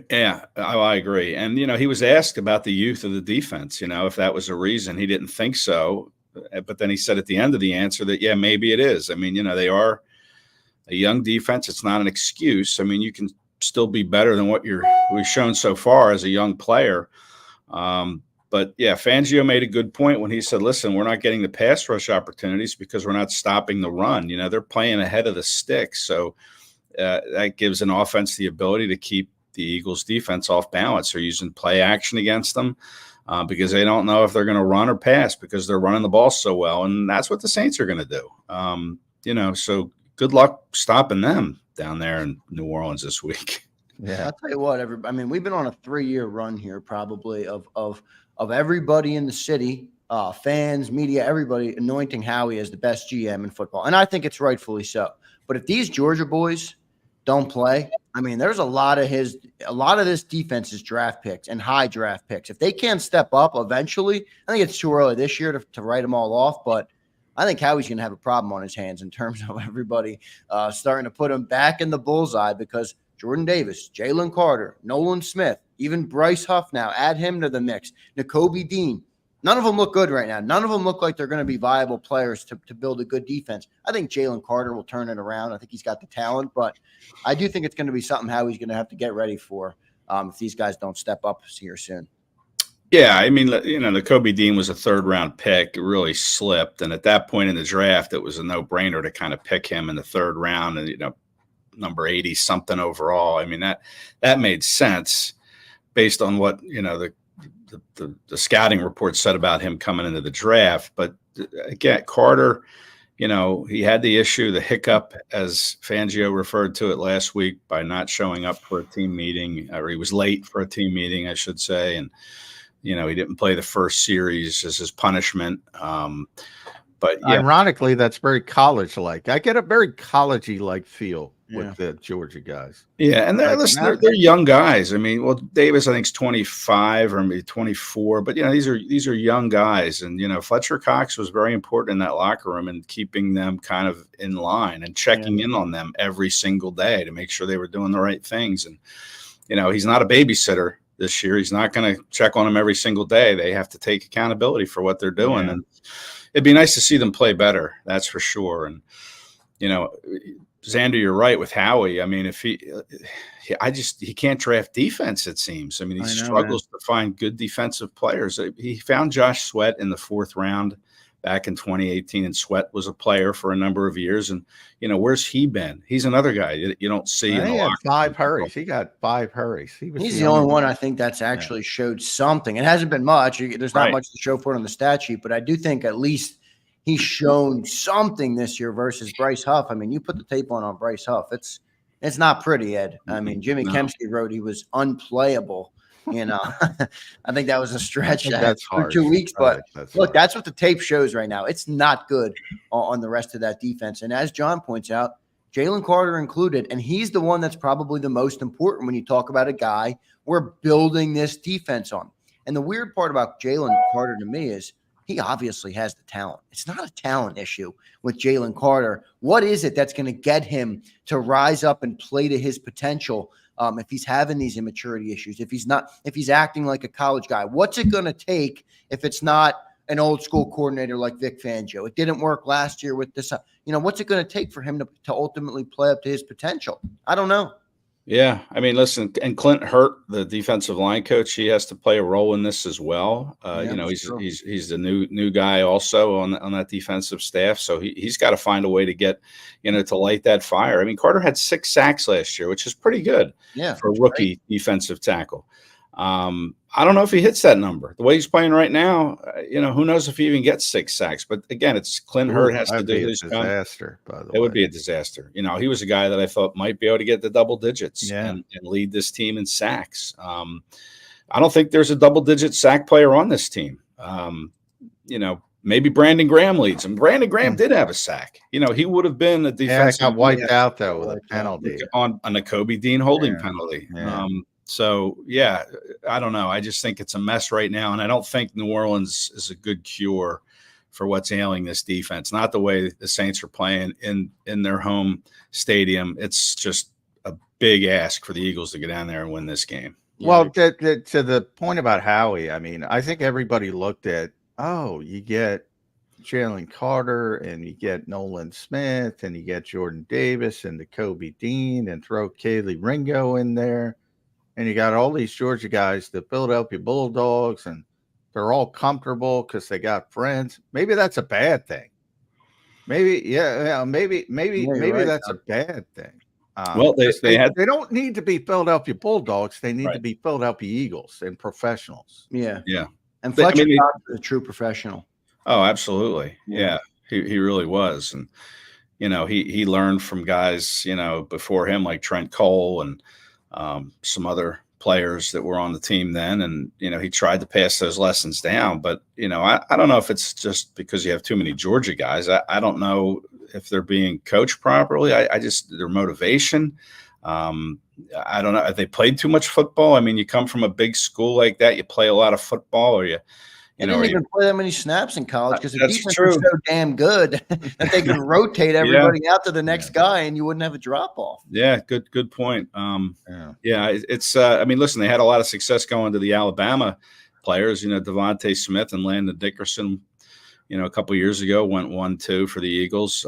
Yeah, I agree. And, he was asked about the youth of the defense, if that was a reason. He didn't think so. But then he said at the end of the answer that, yeah, maybe it is. I mean, they are a young defense. It's not an excuse. I mean, you can still be better than what we've shown so far as a young player. But yeah, Fangio made a good point when he said, listen, we're not getting the pass rush opportunities because we're not stopping the run. They're playing ahead of the sticks. So that gives an offense the ability to keep the Eagles defense off balance. They're using play action against them because they don't know if they're going to run or pass because they're running the ball so well. And that's what the Saints are going to do. So good luck stopping them down there in New Orleans this week. Yeah. I'll tell you what, we've been on a 3-year run here probably of everybody in the city, fans, media, everybody anointing Howie as the best GM in football. And I think it's rightfully so. But if these Georgia boys don't play, there's a lot of this defense's draft picks and high draft picks. If they can't step up eventually, I think it's too early this year to write them all off. But I think Howie's going to have a problem on his hands in terms of everybody starting to put him back in the bullseye because Jordan Davis, Jalen Carter, Nolan Smith, even Bryce Huff now, add him to the mix. Nakobe Dean. None of them look good right now. None of them look like they're going to be viable players to build a good defense. I think Jalen Carter will turn it around. I think he's got the talent, but I do think it's going to be something Howie's going to have to get ready for if these guys don't step up here soon. Yeah, Nakobe Dean was a 3rd-round pick. It really slipped, and at that point in the draft, it was a no-brainer to kind of pick him in the 3rd round, and number 80 something overall. That made sense based on what the scouting report said about him coming into the draft. But again, Carter, he had the issue, the hiccup, as Fangio referred to it last week, by not showing up for a team meeting, or he was late for a team meeting, I should say. And, he didn't play the first series as his punishment. But yeah. Ironically, that's very college-like. I get a very college-y-like feel with the Georgia guys. Yeah, and they're young guys. Davis, I think, is 25 or maybe 24, but these are young guys, and Fletcher Cox was very important in that locker room and keeping them kind of in line and checking in on them every single day to make sure they were doing the right things. And he's not a babysitter this year. He's not going to check on them every single day. They have to take accountability for what they're doing. Yeah. And it'd be nice to see them play better. That's for sure. And, Zander, you're right with Howie. If he can't draft defense, it seems. He struggles to find good defensive players. He found Josh Sweat in the 4th round back in 2018, and Sweat was a player for a number of years. And, where's he been? He's another guy you don't see. He had 5 hurries. He got 5 hurries. He's the only one I think that's actually showed something. It hasn't been much. There's not much to show for it on the stat sheet, but I do think at least he's shown something this year versus Bryce Huff. You put the tape on Bryce Huff. It's not pretty, Ed. Jimmy Kempsky wrote he was unplayable. I think that was a stretch for 2 weeks. But look, that's what the tape shows right now. It's not good on the rest of that defense. And as John points out, Jalen Carter included, and he's the one that's probably the most important when you talk about a guy we're building this defense on. And the weird part about Jalen Carter to me is he obviously has the talent. It's not a talent issue with Jalen Carter. What is it that's going to get him to rise up and play to his potential? If he's having these immaturity issues, if he's acting like a college guy, what's it going to take if it's not an old school coordinator like Vic Fangio? It didn't work last year with this. What's it going to take for him to ultimately play up to his potential? I don't know. Yeah. Listen, and Clint Hurt, the defensive line coach, he has to play a role in this as well. He's the new guy also on that defensive staff. So he's got to find a way to get, to light that fire. Carter had 6 sacks last year, which is pretty good for a rookie defensive tackle. I don't know if he hits that number. The way he's playing right now, who knows if he even gets 6 sacks. But again, it's Clint Hurt has to do his disaster, by the way. It would be a disaster. He was a guy that I thought might be able to get the double digits and lead this team in sacks. I don't think there's a double-digit sack player on this team. Maybe Brandon Graham leads him. Brandon Graham did have a sack. He would have been a defensive. Got wiped out, though, with a penalty. On a Nakobe Dean holding penalty. Yeah. So, I don't know. I just think it's a mess right now, and I don't think New Orleans is a good cure for what's ailing this defense. Not the way the Saints are playing in their home stadium. It's just a big ask for the Eagles to get down there and win this game. Well, to the point about Howie, I think everybody looked at, you get Jalen Carter, and you get Nolan Smith, and you get Jordan Davis and the Kobe Dean, and throw Kaylee Ringo in there. And you got all these Georgia guys, the Philadelphia Bulldogs, and they're all comfortable because they got friends. Maybe that's a bad thing. Maybe right, that's a bad thing. Well, they don't need to be Philadelphia Bulldogs. They need Right. to be Philadelphia Eagles and professionals. Yeah. Yeah. And Fletcher Cox is a true professional. Oh, absolutely. Yeah. He really was. And, he learned from guys, before him, like Trent Cole and some other players that were on the team then. And, he tried to pass those lessons down. But, I don't know if it's just because you have too many Georgia guys. I don't know if they're being coached properly. I just their motivation. I don't know. Have they played too much football? I mean, you come from a big school like that, you play a lot of football, or you didn't even play that many snaps in college because the That's defense true. was so damn good that they could rotate everybody out to the next guy, and you wouldn't have a drop off. Yeah, good point. It's I mean, listen, they had a lot of success going to the Alabama players. Devontae Smith and Landon Dickerson. A couple of years ago went 1-2 for the Eagles,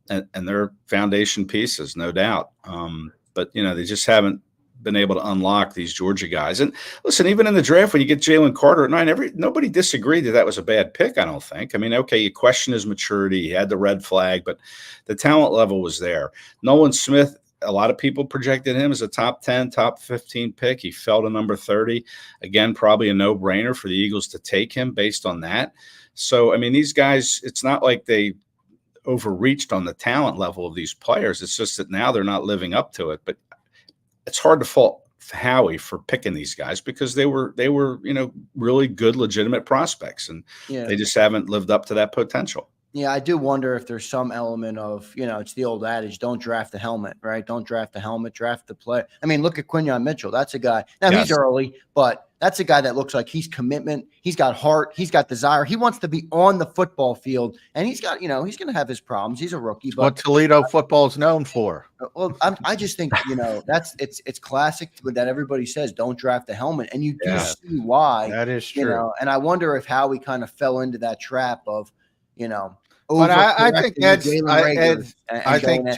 and they're foundation pieces, no doubt. But they just haven't been able to unlock these Georgia guys. And listen, even in the draft, when you get Jalen Carter at 9, nobody disagreed that was a bad pick. I don't think. I mean, okay, you question his maturity. He had the red flag, but the talent level was there. Nolan Smith, a lot of people projected him as a top 10, top 15 pick. He fell to number 30. Again, probably a no-brainer for the Eagles to take him based on that. So, I mean, these guys, it's not like they overreached on the talent level of these players. It's just that now they're not living up to it. But it's hard to fault Howie for picking these guys because they were really good, legitimate prospects, and they just haven't lived up to that potential. Yeah, I do wonder if there's some element of, it's the old adage, don't draft the helmet, right? Don't draft the helmet, draft the play. I mean, look at Quinyon Mitchell. That's a guy. Now, he's early, but that's a guy that looks like he's commitment. He's got heart. He's got desire. He wants to be on the football field, and he's got, he's going to have his problems. He's a rookie. But what Toledo football is known for. Well, I just think, it's classic that everybody says, don't draft the helmet. And you do see why. That is true. And I wonder if Howie kind of fell into that trap of, but I think Ed's, I think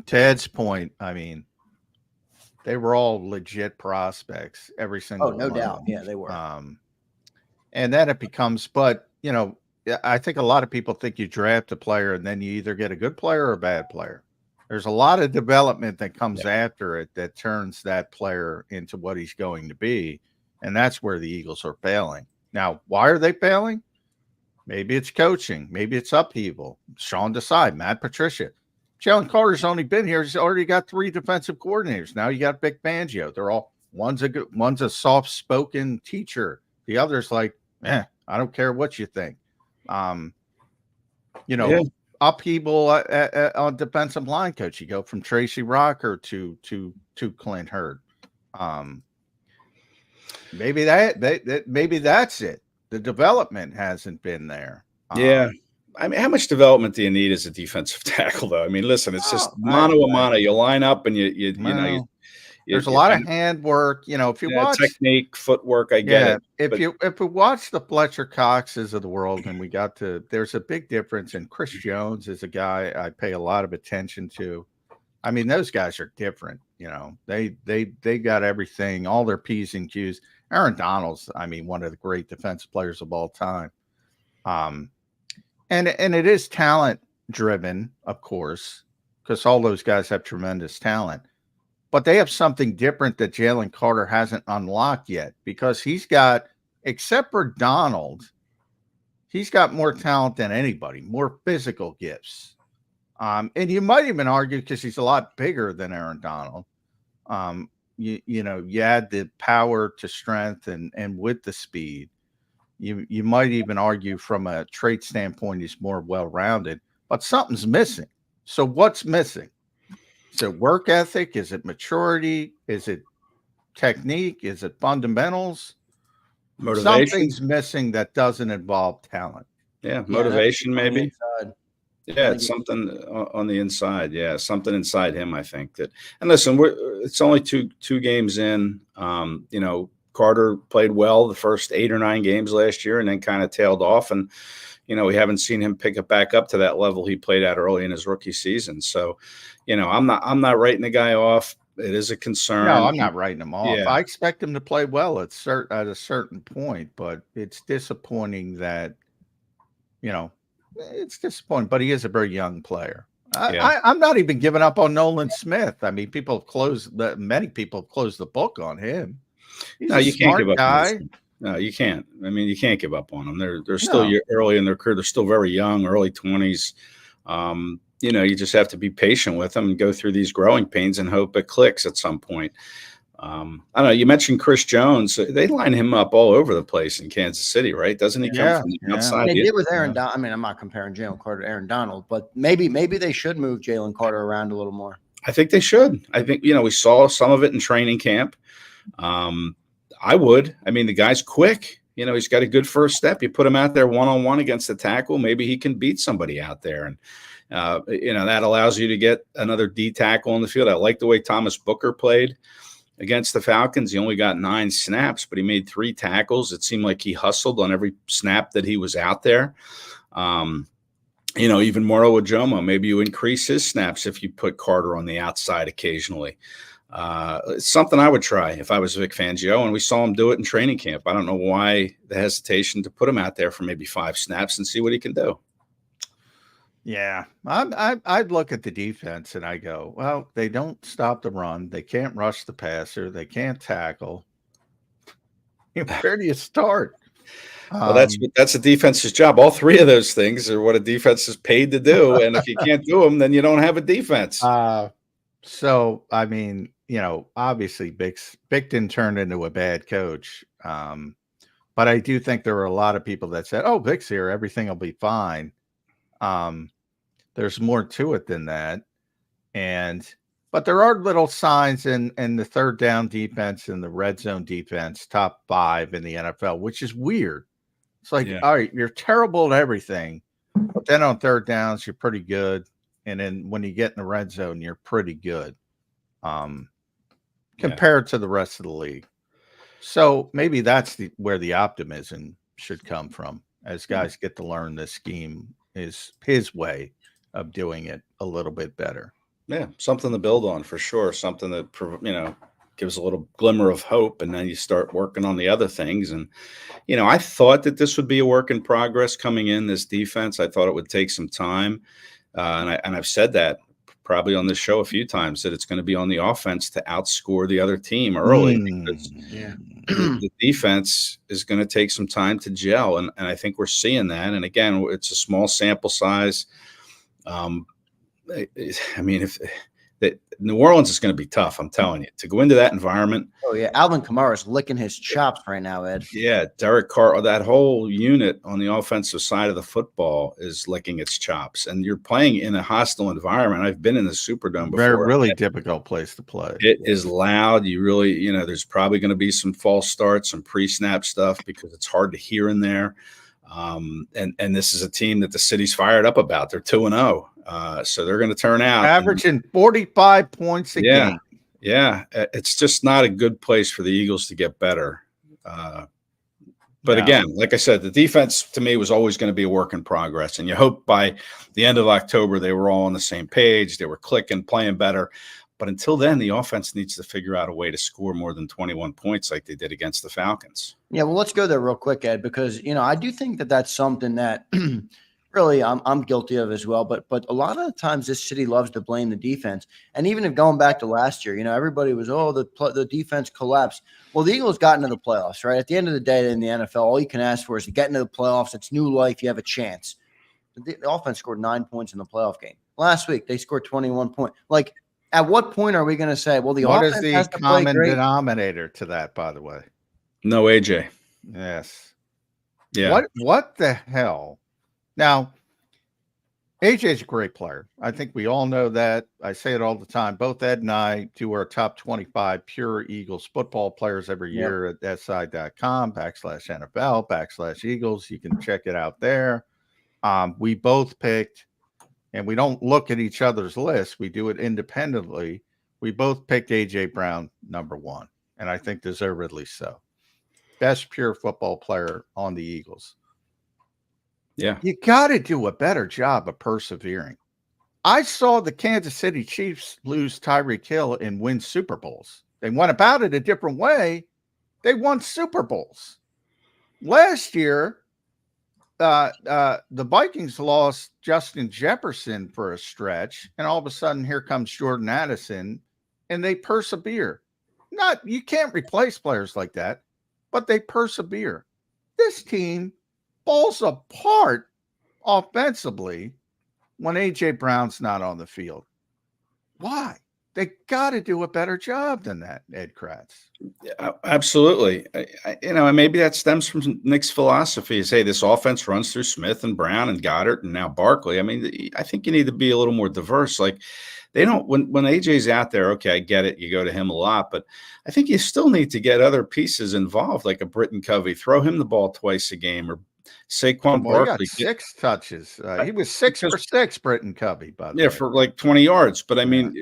to Ed's point, I mean, they were all legit prospects, every single no one. doubt. Yeah, they were. And then it becomes, but I think a lot of people think you draft a player and then you either get a good player or a bad player. There's a lot of development that comes after it that turns that player into what he's going to be. And that's where the Eagles are failing. Now, why are they failing? Maybe it's coaching. Maybe it's upheaval. Sean Desai, Matt Patricia. Jalen Carter's only been here. He's already got 3 defensive coordinators. Now you got Vic Fangio. They're all one's a soft-spoken teacher. The other's like, I don't care what you think. Upheaval on defensive line coach. You go from Tracy Rocker to Clint Hurd. Maybe that's it. The development hasn't been there. I mean, how much development do you need as a defensive tackle, though? I mean, listen, it's just mano a mano. You line up and there's a lot of hand work. If you watch technique, footwork, I get it. If you watch the Fletcher Coxes of the world, and there's a big difference. And Chris Jones is a guy I pay a lot of attention to. I mean, those guys are different. They got everything, all their P's and Q's. Aaron Donald's, one of the great defensive players of all time. And it is talent driven, of course, because all those guys have tremendous talent. But they have something different that Jalen Carter hasn't unlocked yet, because he's got, except for Donald, he's got more talent than anybody, more physical gifts. And you might even argue, because he's a lot bigger than Aaron Donald, you add the power to strength and with the speed, you might even argue from a trait standpoint he's more well-rounded, but something's missing. So what's missing? Is it work ethic? Is it maturity? Is it technique? Is it fundamentals? Motivation. Something's missing that doesn't involve talent. Yeah, motivation maybe. Yeah, it's something on the inside. Yeah, something inside him, I think. That. And listen, it's only two games in. Carter played well the first 8 or 9 games last year and then kind of tailed off. And, we haven't seen him pick it back up to that level he played at early in his rookie season. So, I'm not writing the guy off. It is a concern. No, I'm not writing him off. Yeah. I expect him to play well at a certain point, but it's disappointing that, it's disappointing, but he is a very young player. I'm not even giving up on Nolan Smith. I mean, many people have closed the book on him. He's No, a you can't give smart up guy. on him. No, you can't. I mean, you can't give up on them. They're still early in their career. They're still very young, early 20s. You just have to be patient with them and go through these growing pains and hope it clicks at some point. I don't know. You mentioned Chris Jones. They line him up all over the place in Kansas City, right? Doesn't he come from the outside? They did with Aaron Donald. I mean, I'm not comparing Jalen Carter to Aaron Donald, but maybe they should move Jalen Carter around a little more. I think they should. I think, we saw some of it in training camp. I would. I mean, the guy's quick. He's got a good first step. You put him out there one-on-one against the tackle, maybe he can beat somebody out there. And, that allows you to get another D tackle on the field. I like the way Thomas Booker played against the Falcons. He only got 9 snaps, but he made 3 tackles. It seemed like he hustled on every snap that he was out there. Even Moro Ojomo, maybe you increase his snaps if you put Carter on the outside occasionally. It's something I would try if I was Vic Fangio, and we saw him do it in training camp. I don't know why the hesitation to put him out there for maybe 5 snaps and see what he can do. Yeah, I'd look at the defense and I go, well, they don't stop the run. They can't rush the passer. They can't tackle. Where do you start? Well, that's a defense's job. All 3 of those things are what a defense is paid to do. And if you can't do them, then you don't have a defense. So, I mean, obviously Bickton turned into a bad coach. But I do think there were a lot of people that said, oh, Vic's here, everything will be fine. There's more to it than that. But there are little signs in the third down defense and the red zone defense, top 5 in the NFL, which is weird. It's like, all right, you're terrible at everything, but then on third downs, you're pretty good. And then when you get in the red zone, you're pretty good compared to the rest of the league. So maybe that's where the optimism should come from as guys get to learn this scheme is his way of doing it a little bit better. Yeah, something to build on for sure. Something that, gives a little glimmer of hope, and then you start working on the other things. And, I thought that this would be a work in progress coming in, this defense. I thought it would take some time. And I've said that probably on this show a few times, that it's going to be on the offense to outscore the other team early. Because the defense is going to take some time to gel. And I think we're seeing that. And again, it's a small sample size. I mean, if New Orleans is going to be tough, I'm telling you, to go into that environment. Oh yeah, Alvin Kamara's licking his chops right now, Ed. Yeah, Derek Carr, that whole unit on the offensive side of the football is licking its chops, and you're playing in a hostile environment. I've been in the Superdome before. Very really difficult place to play. It is loud. You really, there's probably going to be some false starts, some pre-snap stuff because it's hard to hear in there. And this is a team that the city's fired up about. They're 2-0. So they're going to turn out. Averaging 45 points a game. Yeah. It's just not a good place for the Eagles to get better. But again, like I said, the defense to me was always going to be a work in progress. And you hope by the end of October, they were all on the same page. They were clicking, playing better. But until then, the offense needs to figure out a way to score more than 21 points like they did against the Falcons. Yeah, well, let's go there real quick, Ed, because, I do think that that's something that really I'm guilty of as well. But a lot of the times this city loves to blame the defense. And even if going back to last year, everybody was, the defense collapsed. Well, the Eagles got into the playoffs, right? At the end of the day in the NFL, all you can ask for is to get into the playoffs. It's new life. You have a chance. The offense scored 9 points in the playoff game. Last week, they scored 21 points. Like, at what point are we going to say, well, the offense has to play great? What is the common denominator to that, by the way? No AJ. Yes. Yeah. What the hell? Now, AJ's a great player. I think we all know that. I say it all the time. Both Ed and I do our top 25 pure Eagles football players every year at si.com/NFL/Eagles. You can check it out there. We both picked, and we don't look at each other's list. We do it independently. We both picked A.J. Brown number 1, and I think deservedly so. Best pure football player on the Eagles. Yeah. You got to do a better job of persevering. I saw the Kansas City Chiefs lose Tyreek Hill and win Super Bowls. They went about it a different way. They won Super Bowls. Last year, the Vikings lost Justin Jefferson for a stretch, and all of a sudden here comes Jordan Addison, and they persevere. You can't replace players like that, but they persevere. This team falls apart offensively when A.J. Brown's not on the field. Why? They got to do a better job than that, Ed Kracz. Yeah, absolutely. And maybe that stems from Nick's philosophy is, hey, this offense runs through Smith and Brown and Goddard and now Barkley. I mean, I think you need to be a little more diverse. Like, they don't, when AJ's out there, okay, I get it. You go to him a lot, but I think you still need to get other pieces involved, like a Britton Covey, throw him the ball twice a game, or Saquon Barkley. He got 6 touches. He was 6 for 6, Britton Covey, by the way. Yeah, for like 20 yards. But I mean,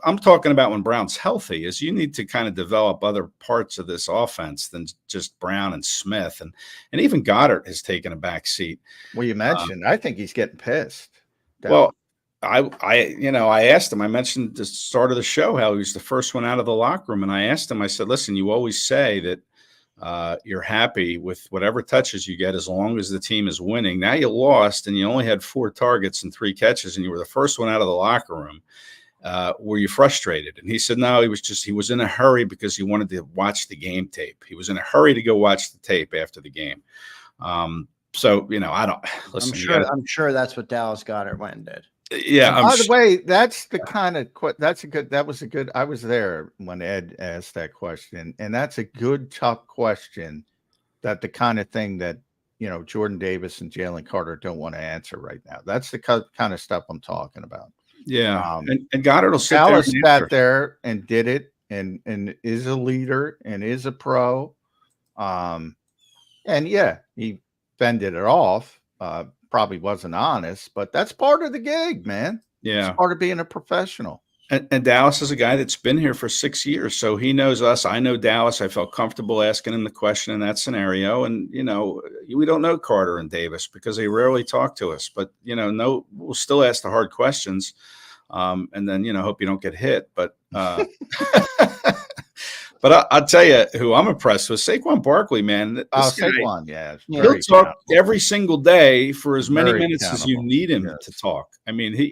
I'm talking about when Brown's healthy, is you need to kind of develop other parts of this offense than just Brown and Smith. And even Goddard has taken a back seat. Well, you mentioned, I think he's getting pissed. Well, I asked him, I mentioned at the start of the show how he was the first one out of the locker room. And I asked him, I said, listen, you always say that you're happy with whatever touches you get as long as the team is winning. Now you lost and you only had 4 targets and 3 catches and you were the first one out of the locker room. Were you frustrated? And he said, no, he was in a hurry because he wanted to watch the game tape. He was in a hurry to go watch the tape after the game. So, I don't listen. I'm sure that's what Dallas Goedert went and did. Yeah. By the way, that's the kind of I was there when Ed asked that question, and that's a good, tough question. That the kind of thing that, Jordan Davis and Jalen Carter don't want to answer right now. That's the kind of stuff I'm talking about. Yeah. And Goddard will sit Dallas there. Sat there and did it and is a leader and is a pro. And yeah, he fended it off. Probably wasn't honest, but that's part of the gig, man. Yeah. It's part of being a professional. And Dallas is a guy that's been here for 6 years. So he knows us. I know Dallas. I felt comfortable asking him the question in that scenario. And, we don't know Carter and Davis because they rarely talk to us. But, we'll still ask the hard questions. And then, hope you don't get hit. But but I'll tell you who I'm impressed with, Saquon Barkley, man. Saquon, yeah. He'll talk every single day for as many minutes as you need him to talk. I mean,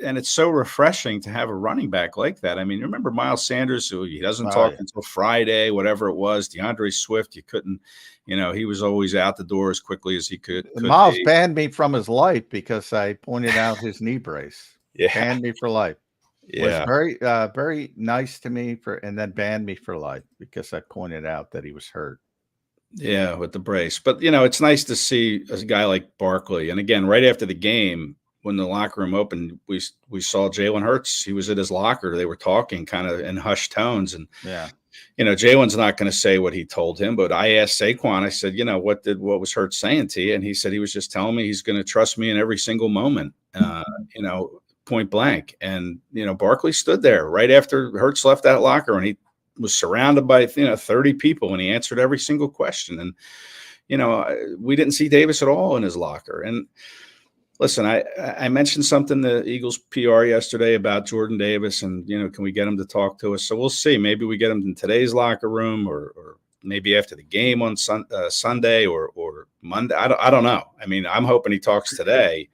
and it's so refreshing to have a running back like that. I mean, remember Miles Sanders, who he doesn't talk until Friday, whatever it was. DeAndre Swift, you couldn't, he was always out the door as quickly as he could. Miles banned me from his life because I pointed out his knee brace. Yeah. Banned me for life. Yeah. Was very, very nice to me and then banned me for life because I pointed out that he was hurt. Yeah, with the brace. But, it's nice to see a guy like Barkley. And again, right after the game, when the locker room opened, we saw Jalen Hurts. He was at his locker. They were talking kind of in hushed tones. And, Jalen's not going to say what he told him. But I asked Saquon, I said, what was Hurts saying to you? And he said he was just telling me he's going to trust me in every single moment, point blank. And, Barkley stood there right after Hurts left that locker, and he was surrounded by, 30 people, and he answered every single question. And, we didn't see Davis at all in his locker. And listen, I mentioned something to Eagles PR yesterday about Jordan Davis and, can we get him to talk to us? So we'll see. Maybe we get him in today's locker room or maybe after the game on Sunday or Monday. I don't know. I mean, I'm hoping he talks today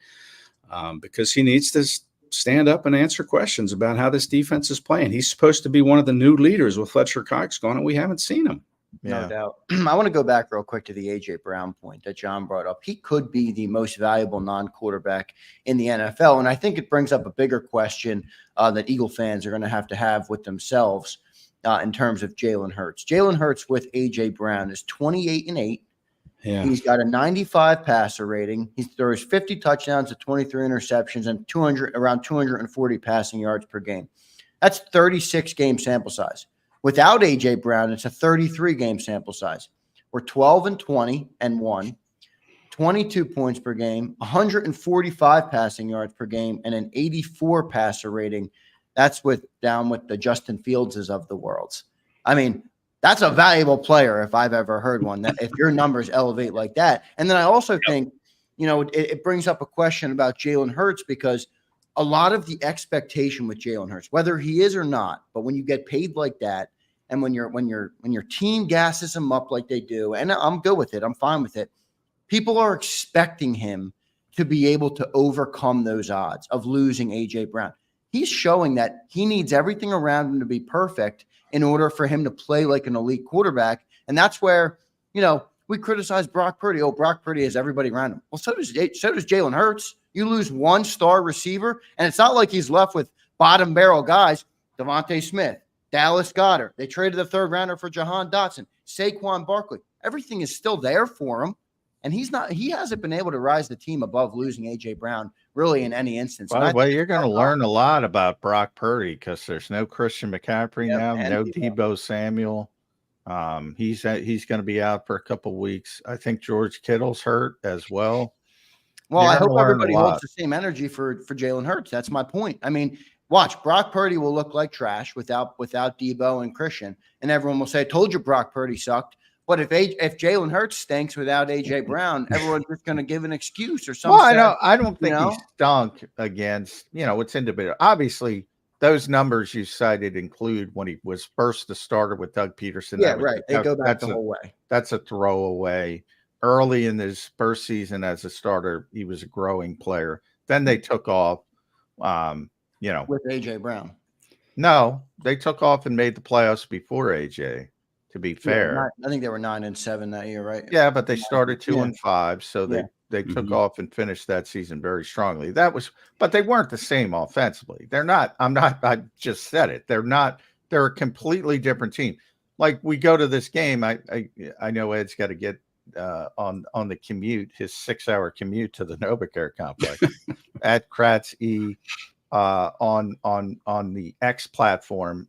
because he needs to stand up and answer questions about how this defense is playing. He's supposed to be one of the new leaders with Fletcher Cox gone, and we haven't seen him. No doubt. I want to go back real quick to the A.J. Brown point that John brought up. He could be the most valuable non-quarterback in the NFL, and I think it brings up a bigger question that Eagle fans are going to have with themselves in terms of Jalen Hurts. Jalen Hurts with A.J. Brown is 28-8. Yeah. He's got a 95 passer rating. He throws 50 touchdowns to 23 interceptions and around 240 passing yards per game. That's 36 game sample size. Without A.J. Brown, it's a 33 game sample size. We're 12-20-1, 22 points per game, 145 passing yards per game, and an 84 passer rating. That's down with the Justin Fieldses of the world. I mean, that's a valuable player if I've ever heard one, that if your numbers elevate like that. And then I also think it brings up a question about Jalen Hurts, because a lot of the expectation with Jalen Hurts, whether he is or not, but when you get paid like that, and when your team gasses him up like they do, and I'm good with it, I'm fine with it. People are expecting him to be able to overcome those odds of losing AJ Brown. He's showing that he needs everything around him to be perfect in order for him to play like an elite quarterback. And that's where, we criticize Brock Purdy. Oh, Brock Purdy has everybody around him. Well, so does Jalen Hurts. You lose one star receiver, and it's not like he's left with bottom barrel guys. Devontae Smith, Dallas Goedert. They traded the third rounder for Jahan Dotson, Saquon Barkley. Everything is still there for him. And he hasn't been able to rise the team above losing AJ Brown really in any instance. By the way, you're going to learn a lot about Brock Purdy, because there's no Christian McCaffrey now, no Deebo Samuel. He's going to be out for a couple of weeks. I think George Kittle's hurt as well. Well, I hope everybody holds the same energy for Jalen Hurts. That's my point. I mean, watch, Brock Purdy will look like trash without Deebo and Christian, and everyone will say, "I told you Brock Purdy sucked." But if Jalen Hurts stinks without AJ Brown, everyone's just going to give an excuse or something. Well, I don't think he stunk against, it's individual. Obviously, those numbers you cited include when he was first the starter with Doug Peterson. Yeah, right. They go back the whole way. That's a throwaway. Early in his first season as a starter, he was a growing player. Then they took off, with AJ Brown. No, they took off and made the playoffs before AJ. To be fair, I think they were 9-7 that year, right? Yeah, but they started 2-5, so they took off and finished that season very strongly. But they weren't the same offensively. They're not. I just said it. They're not. They're a completely different team. Like, we go to this game. I know Ed's got to get on the commute, his 6-hour commute to the Novacare complex. Ed Kracz on the X platform,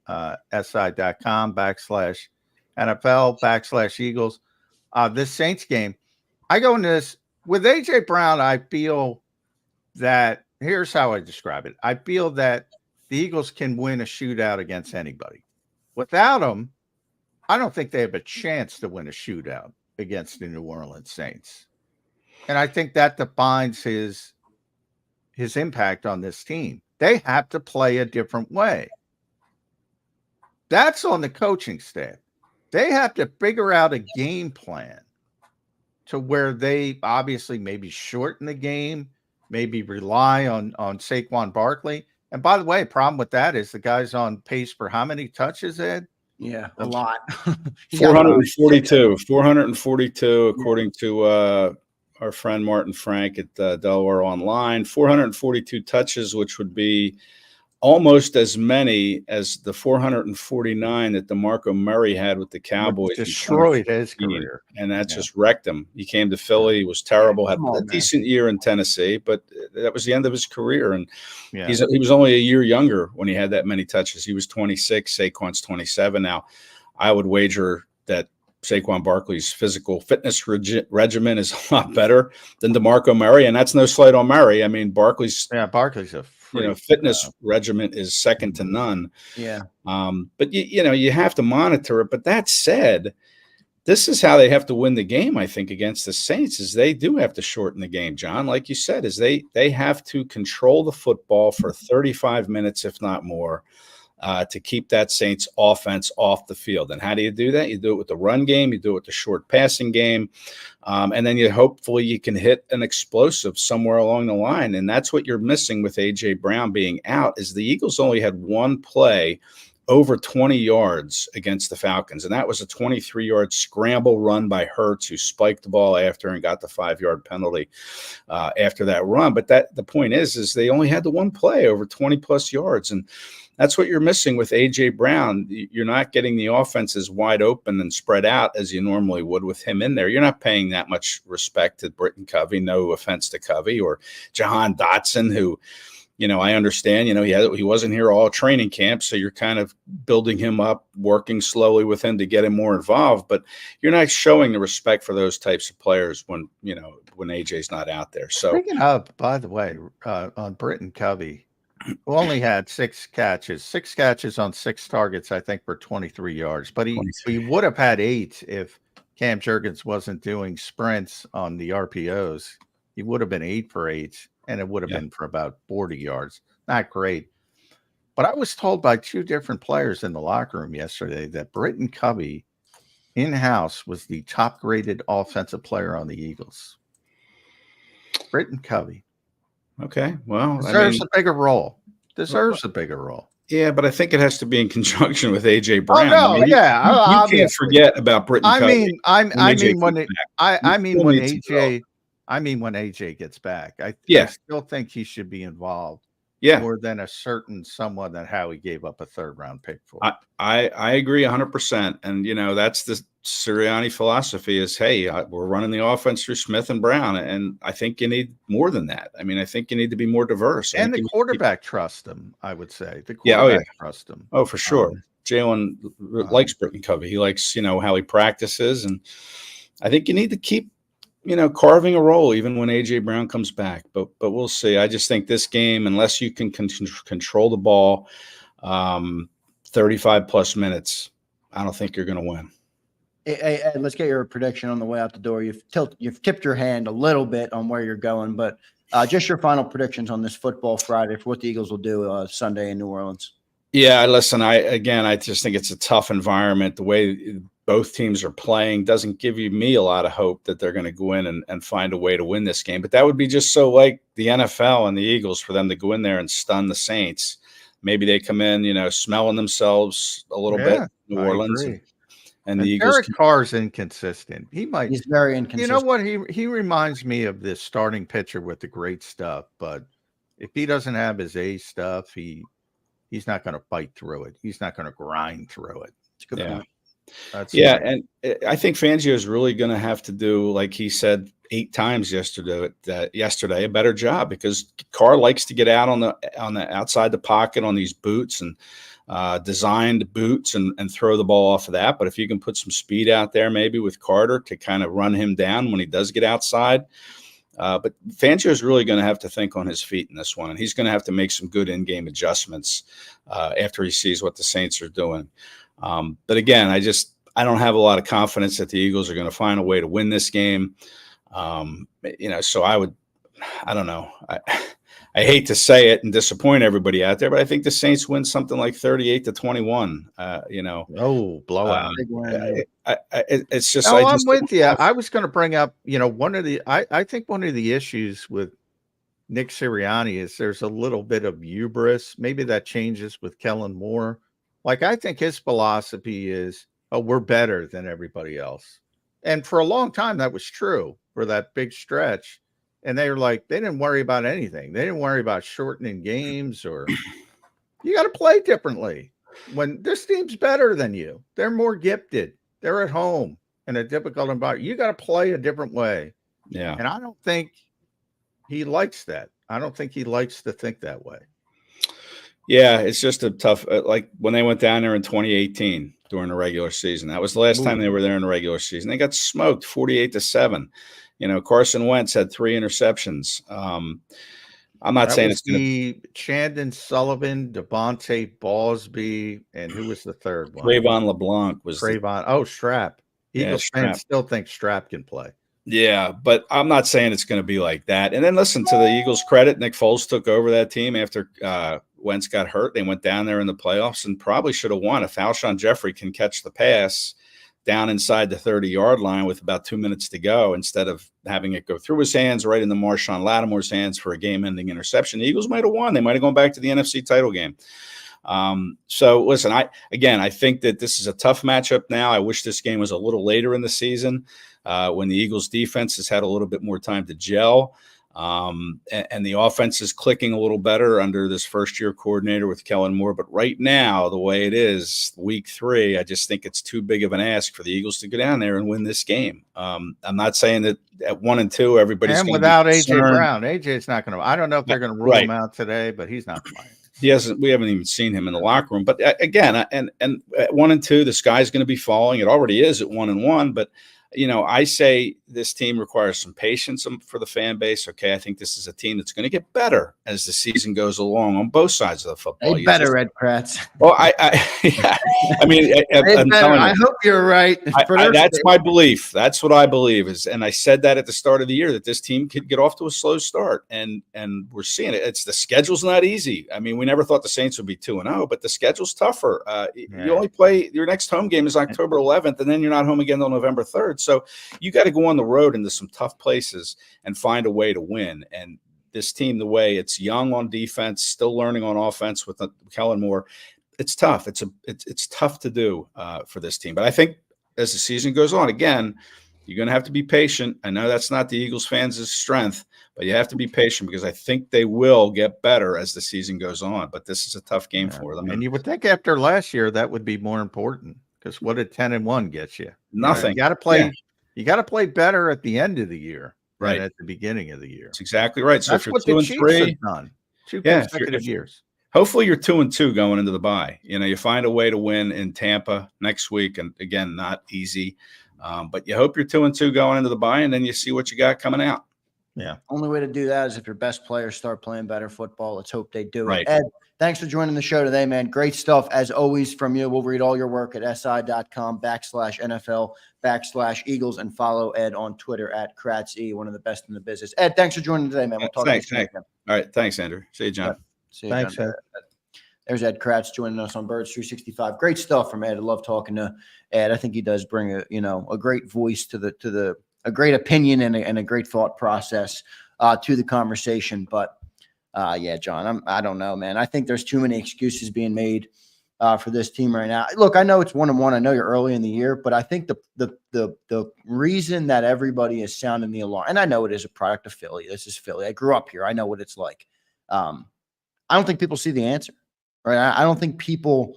si.com/NFL/Eagles. This Saints game, I go into this with AJ Brown. I feel that, here's how I describe it. I feel that the Eagles can win a shootout against anybody. Without him, I don't think they have a chance to win a shootout against the New Orleans Saints. And I think that defines his impact on this team. They have to play a different way. That's on the coaching staff. They have to figure out a game plan to where they obviously maybe shorten the game, maybe rely on Saquon Barkley. And by the way, problem with that is the guy's on pace for how many touches, Ed? Yeah, a lot. 442, according to our friend Martin Frank at Delaware Online. 442 touches, which would be almost as many as the 449 that DeMarco Murray had with the Cowboys. Destroyed his career. And that just wrecked him. He came to Philly. He was terrible. Had a decent year in Tennessee, but that was the end of his career. And he was only a year younger when he had that many touches. He was 26. Saquon's 27 now. I would wager that Saquon Barkley's physical fitness regimen is a lot better than DeMarco Murray. And that's no slight on Murray. I mean, Barkley's a fitness regimen is second to none. Yeah. But you have to monitor it. But that said, this is how they have to win the game, I think, against the Saints, is they do have to shorten the game, John, like you said, is they have to control the football for 35 minutes, if not more, to keep that Saints offense off the field. And how do you do that? You do it with the run game, you do it with the short passing game, and then hopefully you can hit an explosive somewhere along the line. And that's what you're missing with AJ Brown being out, is the Eagles only had one play over 20 yards against the Falcons, and that was a 23-yard scramble run by Hurts, who spiked the ball after and got the 5-yard penalty after that run. But the point is they only had the one play over 20-plus yards, and that's what you're missing with A.J. Brown. You're not getting the offenses wide open and spread out as you normally would with him in there. You're not paying that much respect to Britton Covey, no offense to Covey, or Jahan Dotson, who, I understand, he wasn't here all training camp, so you're kind of building him up, working slowly with him to get him more involved. But you're not showing the respect for those types of players when A.J.'s not out there. So, speaking of, by the way, on Britton Covey, who only had 6 catches on 6 targets, I think, for 23 yards. But he would have had 8 if Cam Jurgens wasn't doing sprints on the RPOs. He would have been 8 for 8, and it would have been for about 40 yards. Not great. But I was told by 2 different players in the locker room yesterday that Britton Covey in-house was the top-graded offensive player on the Eagles. Britton Covey. Okay, well, Deserves a bigger role. Deserves a bigger role. Yeah, but I think it has to be in conjunction with A.J. Brown. Oh, no, you can't forget about Britton Covey. I mean when AJ gets back. I still think he should be involved. Yeah, more than a certain someone that Howie gave up a 3rd-round pick for. I agree 100%. And that's the Sirianni philosophy is, hey, we're running the offense through Smith and Brown, and I think you need more than that. I mean, I think you need to be more diverse. And the quarterback trusts him, I would say. The quarterback trusts him. Oh, for sure. Jalen likes Britton Covey. He likes, how he practices, and I think you need to keep carving a role even when A.J. Brown comes back. But we'll see. I just think this game, unless you can control the ball 35-plus minutes, I don't think you're going to win. Hey, let's get your prediction on the way out the door. You've tipped your hand a little bit on where you're going, but just your final predictions on this football Friday for what the Eagles will do Sunday in New Orleans. Yeah, listen, I just think it's a tough environment. The way both teams are playing doesn't give me a lot of hope that they're going to go in and find a way to win this game. But that would be just so like the NFL and the Eagles for them to go in there and stun the Saints. Maybe they come in, smelling themselves a little bit, New Orleans. And the Eagles. Derek Carr's inconsistent. He's very inconsistent. You know what? He reminds me of this starting pitcher with the great stuff. But if he doesn't have his A stuff, he's not going to fight through it. He's not going to grind through it. It's a good point. And I think Fangio is really going to have to do, like he said 8 times yesterday, a better job, because Carr likes to get out on the outside the pocket on these boots and designed boots and throw the ball off of that. But if you can put some speed out there, maybe with Carter to kind of run him down when he does get outside. But Fangio is really going to have to think on his feet in this one, and he's going to have to make some good in-game adjustments after he sees what the Saints are doing. But again, I don't have a lot of confidence that the Eagles are going to find a way to win this game. So I don't know. I hate to say it and disappoint everybody out there, but I think the Saints win something like 38-21. Oh, blowout! It's just. No, I'm with you. I was going to bring up, I think one of the issues with Nick Sirianni is there's a little bit of hubris. Maybe that changes with Kellen Moore. Like, I think his philosophy is, we're better than everybody else. And for a long time, that was true for that big stretch. And they didn't worry about anything. They didn't worry about shortening games, or you got to play differently. When this team's better than you, they're more gifted. They're at home in a difficult environment. You got to play a different way. Yeah. And I don't think he likes that. I don't think he likes to think that way. Yeah, it's just a tough, like when they went down there in 2018 during the regular season. That was the last time they were there in the regular season. They got smoked 48-7. Carson Wentz had 3 interceptions. I'm not saying it's going to be Chandon Sullivan, Devontae Ballsby, and who was the third one? Trayvon LeBlanc was Trayvon. Strap. Eagles fans still think Strap can play. Yeah, but I'm not saying it's going to be like that. And then listen, to the Eagles' credit, Nick Foles took over that team after Wentz got hurt. They went down there in the playoffs and probably should have won if Alshon Jeffrey can catch the pass down inside the 30-yard line with about 2 minutes to go, instead of having it go through his hands right into Marshawn Lattimore's hands for a game-ending interception. The Eagles might have won. They might have gone back to the NFC title game. So listen, I think that this is a tough matchup now. I wish this game was a little later in the season when the Eagles defense has had a little bit more time to gel. And the offense is clicking a little better under this first-year coordinator with Kellen Moore. But right now, the way it is, week 3, I just think it's too big of an ask for the Eagles to go down there and win this game. I'm not saying that at 1 and 2, everybody's and without A.J. Brown. A.J.'s not going to – I don't know if they're going to rule him out today, but he's not playing. We haven't even seen him in the locker room. But again, and at 1 and 2, the sky's going to be falling. It already is at 1 and 1. But I say this team requires some patience for the fan base. Okay, I think this is a team that's going to get better as the season goes along on both sides of the football. They better, Ed Kracz. Well, yeah, I mean, I'm telling you, I hope you're right. That's my belief. That's what I believe and I said that at the start of the year, that this team could get off to a slow start, and we're seeing it. The schedule's not easy. I mean, we never thought the Saints would be 2-0, but the schedule's tougher. You only play, your next home game is October 11th, and then you're not home again until November 3rd. So you got to go on the road into some tough places and find a way to win. And this team, the way it's young on defense, still learning on offense with Kellen Moore, it's tough. It's tough to do for this team. But I think as the season goes on, again, you're going to have to be patient. I know that's not the Eagles fans' strength, but you have to be patient, because I think they will get better as the season goes on. But this is a tough game for them. And you would think after last year that would be more important, because what did 10-1 get you? Nothing. You got to play. Yeah. You got to play better at the end of the year, right? At the beginning of the year. That's exactly right. So that's if you're 2-3, done 2 consecutive years. Hopefully you're 2-2 going into the bye. You find a way to win in Tampa next week, and again, not easy. But you hope you're 2-2 going into the bye, and then you see what you got coming out. Yeah. Only way to do that is if your best players start playing better football. Let's hope they do. Right. Ed, thanks for joining the show today, man. Great stuff as always from you. We'll read all your work at si.com/NFL/Eagles, and follow Ed on Twitter at KratzE, one of the best in the business. Ed, thanks for joining today, man. We'll talk thanks. to you again. All right. Thanks, Andrew. See you, John. See you, thanks, John. Ed. There's Ed Kracz joining us on Birds 365. Great stuff from Ed. I love talking to Ed. I think he does bring a great voice to a great opinion and a great thought process to the conversation. But yeah, John, I don't know, man. I think there's too many excuses being made for this team right now. Look, I know it's 1-1. I know you're early in the year, but I think the reason that everybody is sounding the alarm, and I know it is a product of Philly. This is Philly. I grew up here. I know what it's like. I don't think people see the answer. Right. I don't think people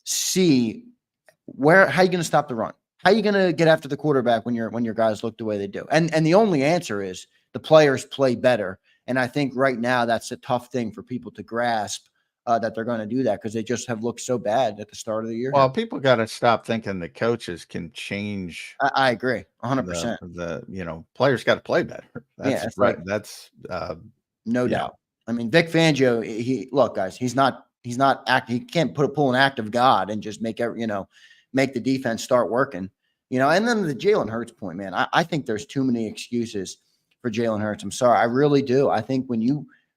see how you're going to stop the run. How are you going to get after the quarterback when your guys look the way they do? And the only answer is the players play better. And I think right now that's a tough thing for people to grasp, that they're going to do that, because they just have looked so bad at the start of the year. Well, people got to stop thinking the coaches can change. I agree 100%. The players got to play better. That's right. That's no doubt. I mean, Vic Fangio, look, guys, he's not acting. He can't pull an act of God and just make the defense start working, and then the Jalen Hurts point, man, I think there's too many excuses for Jalen Hurts. I'm sorry. I really do. I think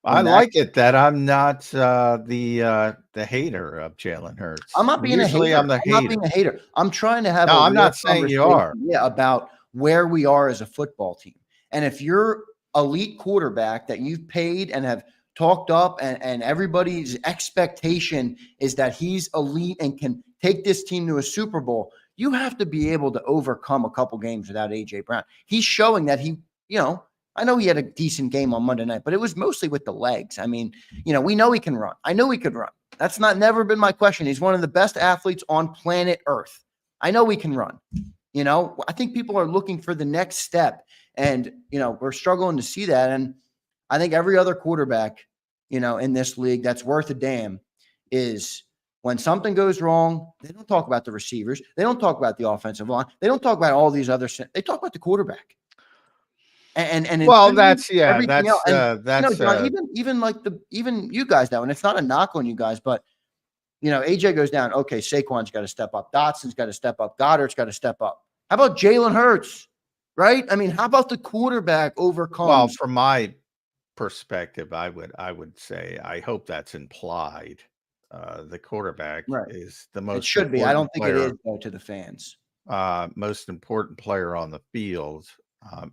I like it that I'm not the hater of Jalen Hurts. I'm not being a hater. I'm not being a hater. I'm trying to have I'm not saying you are. Yeah, about where we are as a football team. And if you're elite quarterback that you've paid and have talked up, and everybody's expectation is that he's elite and can take this team to a Super Bowl, you have to be able to overcome a couple games without A.J. Brown. He's showing that I know he had a decent game on Monday night, but it was mostly with the legs. I mean, we know he can run. I know he could run. That's never been my question. He's one of the best athletes on planet Earth. I know he can run. I think people are looking for the next step, and, we're struggling to see that. And I think every other quarterback, in this league that's worth a damn is, when something goes wrong, they don't talk about the receivers. They don't talk about the offensive line. They don't talk about all these other. They talk about the quarterback. And well, that's John, even even you guys know, and it's not a knock on you guys, but AJ goes down. Okay, Saquon's got to step up. Dotson's got to step up. Goddard's got to step up. How about Jalen Hurts? Right? I mean, how about the quarterback overcomes? Well, from my perspective, I would say I hope that's implied. The quarterback is the most. It should be. I don't think it is, though, to the fans. Most important player on the field.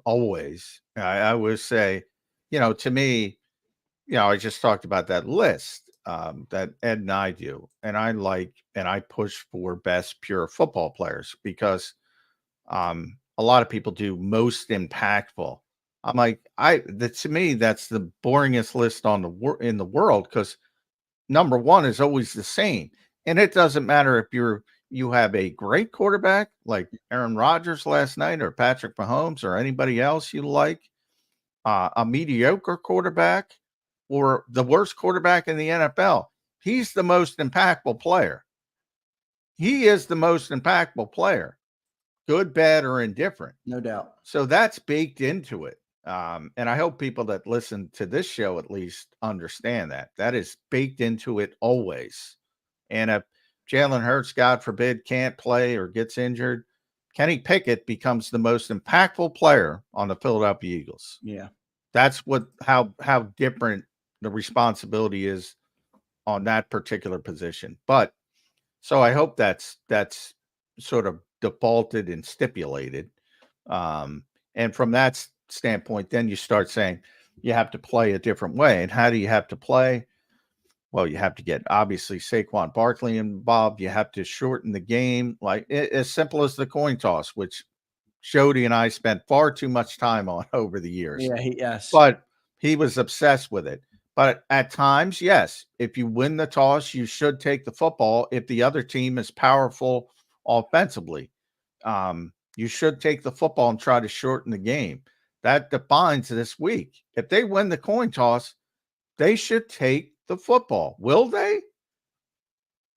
Always. I would say, to me, I just talked about that list that Ed and I do, and I push for best pure football players, because a lot of people do most impactful. I'm like, to me, that's the boringest list in the world, because number one is always the same. And it doesn't matter if you have a great quarterback like Aaron Rodgers last night, or Patrick Mahomes, or anybody else you like, a mediocre quarterback, or the worst quarterback in the NFL. He's the most impactful player. He is the most impactful player, good, bad, or indifferent. No doubt. So that's baked into it. And I hope people that listen to this show at least understand that. That is baked into it always. And if Jalen Hurts, God forbid, can't play or gets injured, Kenny Pickett becomes the most impactful player on the Philadelphia Eagles. Yeah. That's how different the responsibility is on that particular position. But so I hope that's sort of defaulted and stipulated. And from that standpoint, then you start saying you have to play a different way. And how do you have to play? Well, you have to get obviously Saquon Barkley involved. You have to shorten the game, like as simple as the coin toss, which Shody and I spent far too much time on over the years. Yeah. Yes. But he was obsessed with it. But at times, yes, if you win the toss, you should take the football. If the other team is powerful offensively, you should take the football and try to shorten the game. That defines this week. If they win the coin toss, they should take the football. Will they?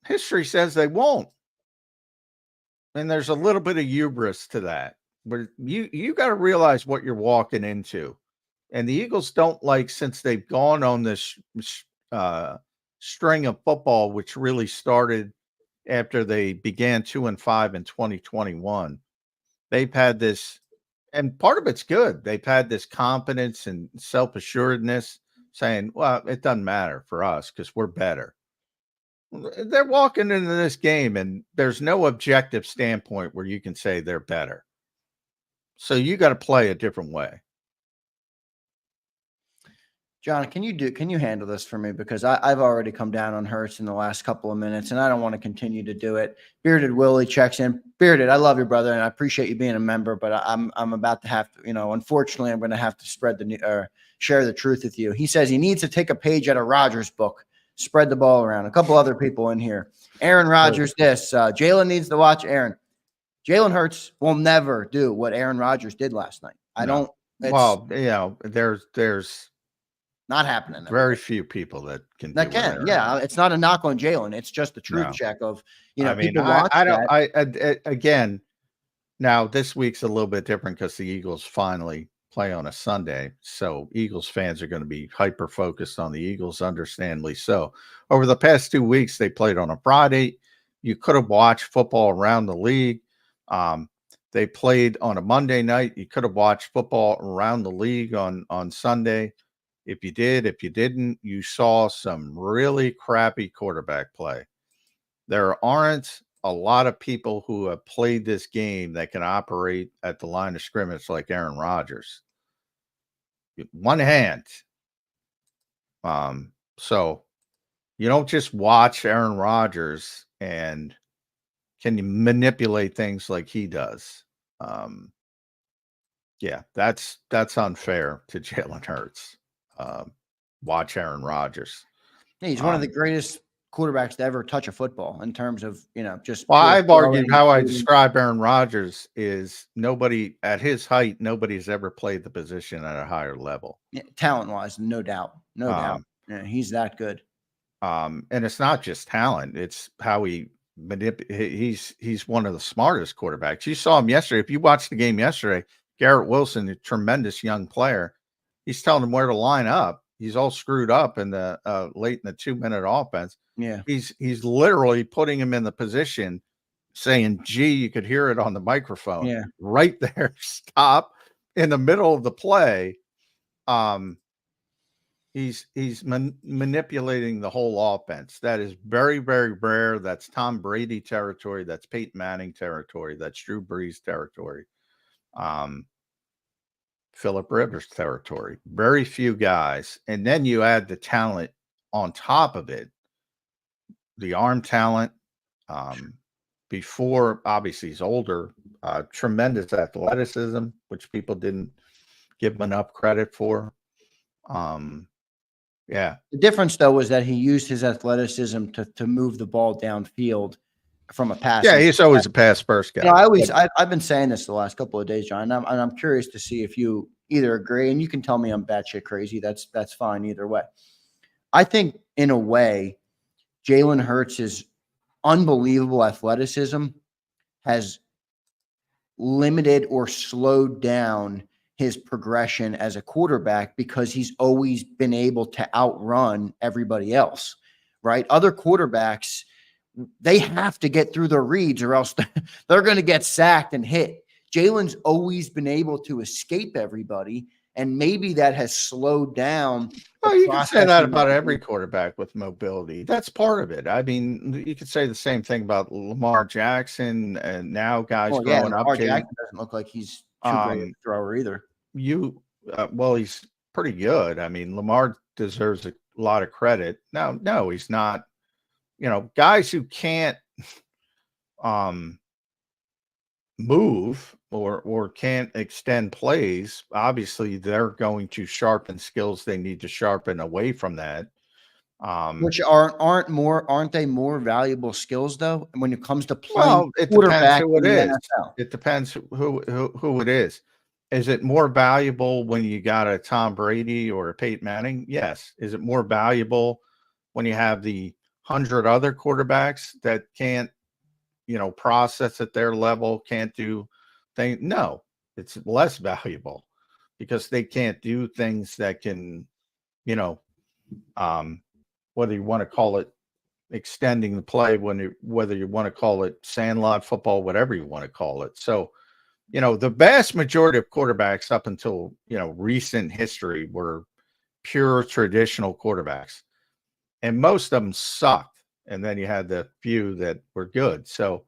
History says they won't. And there's a little bit of hubris to that. But you got to realize what you're walking into. And the Eagles don't like, since they've gone on this string of football, which really started after they began 2-5 in 2021. They've had this, and part of it's good. They've had this confidence and self-assuredness saying, well, it doesn't matter for us because we're better. They're walking into this game and there's no objective standpoint where you can say they're better. So you got to play a different way. John, can you handle this for me? Because I've already come down on Hurts in the last couple of minutes, and I don't want to continue to do it. Bearded Willie checks in. Bearded, I love you, brother, and I appreciate you being a member, but I'm about to have to, unfortunately, I'm going to have to share the truth with you. He says he needs to take a page out of Rodgers' book, spread the ball around. A couple other people in here. Aaron Rodgers, Jalen needs to watch Aaron. Jalen Hurts will never do what Aaron Rodgers did last night. There's not happening. Very few people that can. Yeah, it's not a knock on Jalen. It's just a truth check of, people watch again, now this week's a little bit different because the Eagles finally play on a Sunday. So Eagles fans are going to be hyper focused on the Eagles, understandably so. Over the past 2 weeks, they played on a Friday. You could have watched football around the league. They played on a Monday night. You could have watched football around the league on Sunday. If you did, if you didn't, you saw some really crappy quarterback play. There aren't a lot of people who have played this game that can operate at the line of scrimmage like Aaron Rodgers. One hand. So you don't just watch Aaron Rodgers and can you manipulate things like he does. That's unfair to Jalen Hurts. Watch Aaron Rodgers. Yeah, he's one of the greatest quarterbacks to ever touch a football in terms of, just. Well, I've argued how I describe Aaron Rodgers is nobody at his height, nobody's ever played the position at a higher level. Yeah, talent-wise, no doubt. No doubt. Yeah, he's that good. And it's not just talent, it's how he he's one of the smartest quarterbacks. You saw him yesterday. If you watched the game yesterday, Garrett Wilson, a tremendous young player, he's telling him where to line up. He's all screwed up in the late in the 2-minute offense. Yeah. He's literally putting him in the position saying, gee, you could hear it on the microphone. Yeah. Right there. Stop in the middle of the play. He's manipulating the whole offense. That is very, very rare. That's Tom Brady territory. That's Peyton Manning territory. That's Drew Brees territory. Phillip Rivers territory. Very few guys. And then you add the talent on top of it. The arm talent. Before, obviously, he's older. Tremendous athleticism, which people didn't give him enough credit for. Yeah. The difference, though, was that he used his athleticism to move the ball downfield from a pass. Yeah, he's always a pass first guy. I've been saying this the last couple of days, John, and I'm curious to see if you either agree, and you can tell me I'm batshit crazy. That's fine either way. I think in a way, Jalen Hurts' unbelievable athleticism has limited or slowed down his progression as a quarterback because he's always been able to outrun everybody else, right? Other quarterbacks, they have to get through their reads or else they're going to get sacked and hit. Jalen's always been able to escape everybody, and maybe that has slowed down. Well, you can say that about every quarterback with mobility. That's part of it. I mean, you could say the same thing about Lamar Jackson, and now guys growing up. Lamar Jackson doesn't look like he's too great a thrower either. Well, he's pretty good. I mean, Lamar deserves a lot of credit. No, he's not. You know, guys who can't move or can't extend plays, obviously they're going to sharpen skills they need to sharpen away from that. Which aren't they more valuable skills though when it comes to playing? Well, it depends who it is. It depends who it is. Is it more valuable when you got a Tom Brady or a Peyton Manning? Yes. Is it more valuable when you have the 100 other quarterbacks that can't, process at their level, can't do things? No, it's less valuable because they can't do things that can, whether you want to call it extending the play, whether you want to call it sandlot football, whatever you want to call it. So, the vast majority of quarterbacks up until, recent history were pure traditional quarterbacks, and most of them sucked. And then you had the few that were good. So,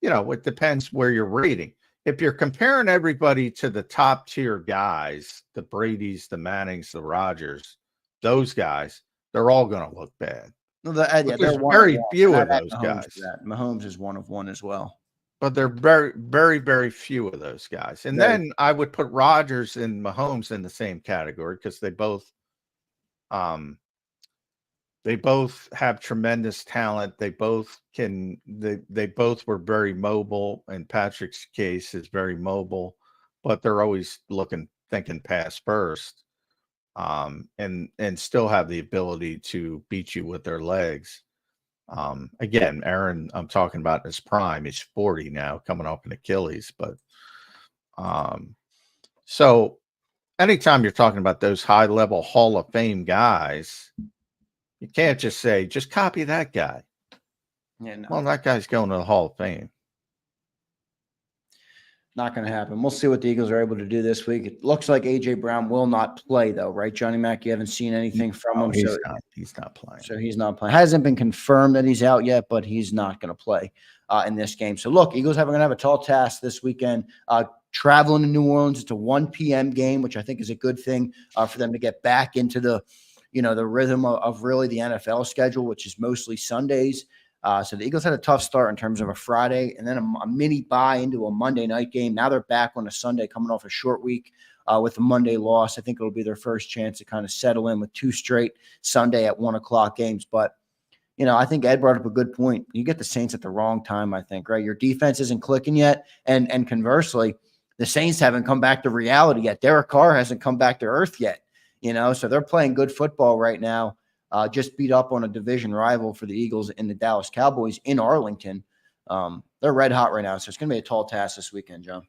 it depends where you're rating. If you're comparing everybody to the top tier guys, the Bradys, the Mannings, the Rodgers, those guys, they're all going to look bad. No, there's very few of those guys. Mahomes is one of one as well. But there are very, very, very few of those guys. And then I would put Rodgers and Mahomes in the same category because they both have tremendous talent. They both they both were very mobile. And Patrick's case is very mobile, but they're always thinking pass first, and still have the ability to beat you with their legs. Again, Aaron, I'm talking about his prime. He's 40 now, coming off an Achilles. But so anytime you're talking about those high level Hall of Fame guys, you can't just say, just copy that guy. Yeah, no. Well, that guy's going to the Hall of Fame. Not going to happen. We'll see what the Eagles are able to do this week. It looks like A.J. Brown will not play, though, right, Johnny Mac? You haven't seen anything from him. He's not playing. So he's not playing. Hasn't been confirmed that he's out yet, but he's not going to play in this game. So, look, Eagles are going to have a tall task this weekend. Traveling to New Orleans, it's a 1 p.m. game, which I think is a good thing for them to get back into the rhythm of really the NFL schedule, which is mostly Sundays. So the Eagles had a tough start in terms of a Friday and then a mini bye into a Monday night game. Now they're back on a Sunday coming off a short week with a Monday loss. I think it'll be their first chance to kind of settle in with 2 straight Sunday at 1 o'clock games. But, I think Ed brought up a good point. You get the Saints at the wrong time, I think, right? Your defense isn't clicking yet. And conversely, the Saints haven't come back to reality yet. Derek Carr hasn't come back to earth yet. So they're playing good football right now. Just beat up on a division rival for the Eagles in the Dallas Cowboys in Arlington. They're red hot right now. So it's going to be a tall task this weekend, John.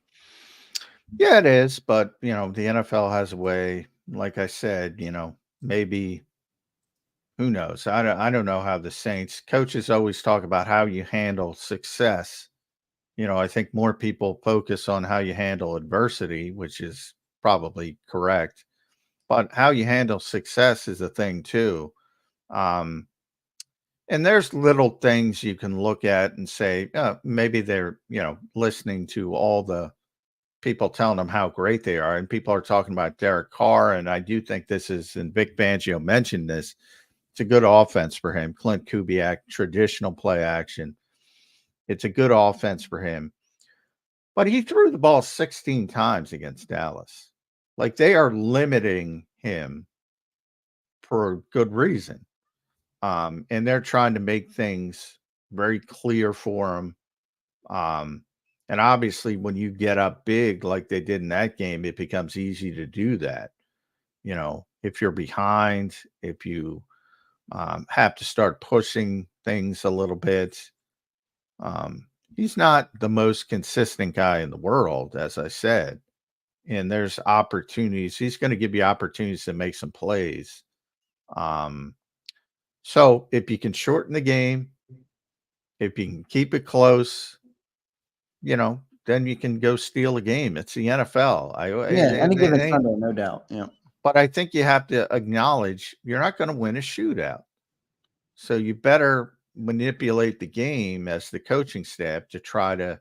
Yeah, it is. But, the NFL has a way, like I said, maybe, who knows? I don't know how the Saints coaches always talk about how you handle success. I think more people focus on how you handle adversity, which is probably correct. But how you handle success is a thing too. And there's little things you can look at and say, maybe they're, listening to all the people telling them how great they are. And people are talking about Derek Carr. And I do think this is, and Vic Fangio mentioned this, it's a good offense for him. Clint Kubiak, traditional play action. It's a good offense for him. But he threw the ball 16 times against Dallas. Like, they are limiting him for a good reason. And they're trying to make things very clear for him. And obviously, when you get up big like they did in that game, it becomes easy to do that. If you're behind, if you have to start pushing things a little bit, He's not the most consistent guy in the world, as I said. And there's opportunities. He's going to give you opportunities to make some plays. So if you can shorten the game, if you can keep it close, then you can go steal a game. It's the NFL. Any given Sunday, no doubt. Yeah. But I think you have to acknowledge you're not going to win a shootout. So you better manipulate the game as the coaching staff to try to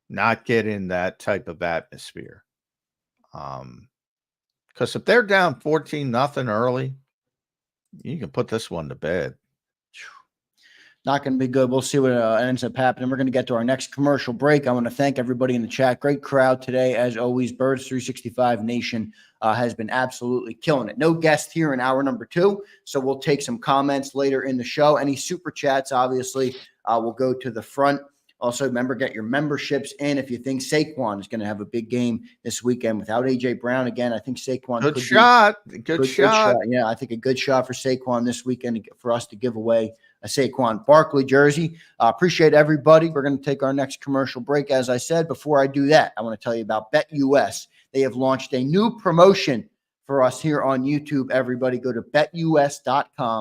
not get in that type of atmosphere. Because if they're down 14-0 early, you can put this one to bed. Not going to be good. We'll see what ends up happening. We're going to get to our next commercial break. I want to thank everybody in the chat. Great crowd today, as always. Birds 365 Nation has been absolutely killing it. No guest here in hour number 2, so we'll take some comments later in the show. Any super chats, obviously, will go to the front. Also, remember, get your memberships in if you think Saquon is going to have a big game this weekend without A.J. Brown. Again, I think Saquon Good shot. Yeah, I think a good shot for Saquon this weekend for us to give away a Saquon Barkley jersey. Appreciate everybody. We're going to take our next commercial break. As I said, before I do that, I want to tell you about BetUS. They have launched a new promotion for us here on YouTube. Everybody go to betus.com.pa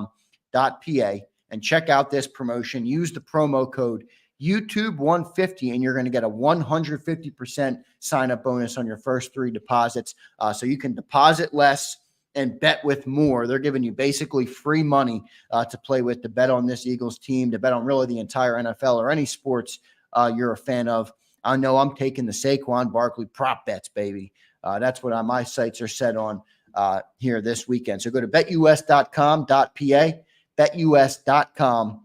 and check out this promotion. Use the promo code YouTube150 and you're going to get a 150% sign-up bonus on your first 3 deposits. So you can deposit less and bet with more. They're giving you basically free money to play with, to bet on this Eagles team, to bet on really the entire NFL or any sports you're a fan of. I know I'm taking the Saquon Barkley prop bets, baby. That's what my sights are set on here this weekend. So go to betus.com.pa, betus.com.pa,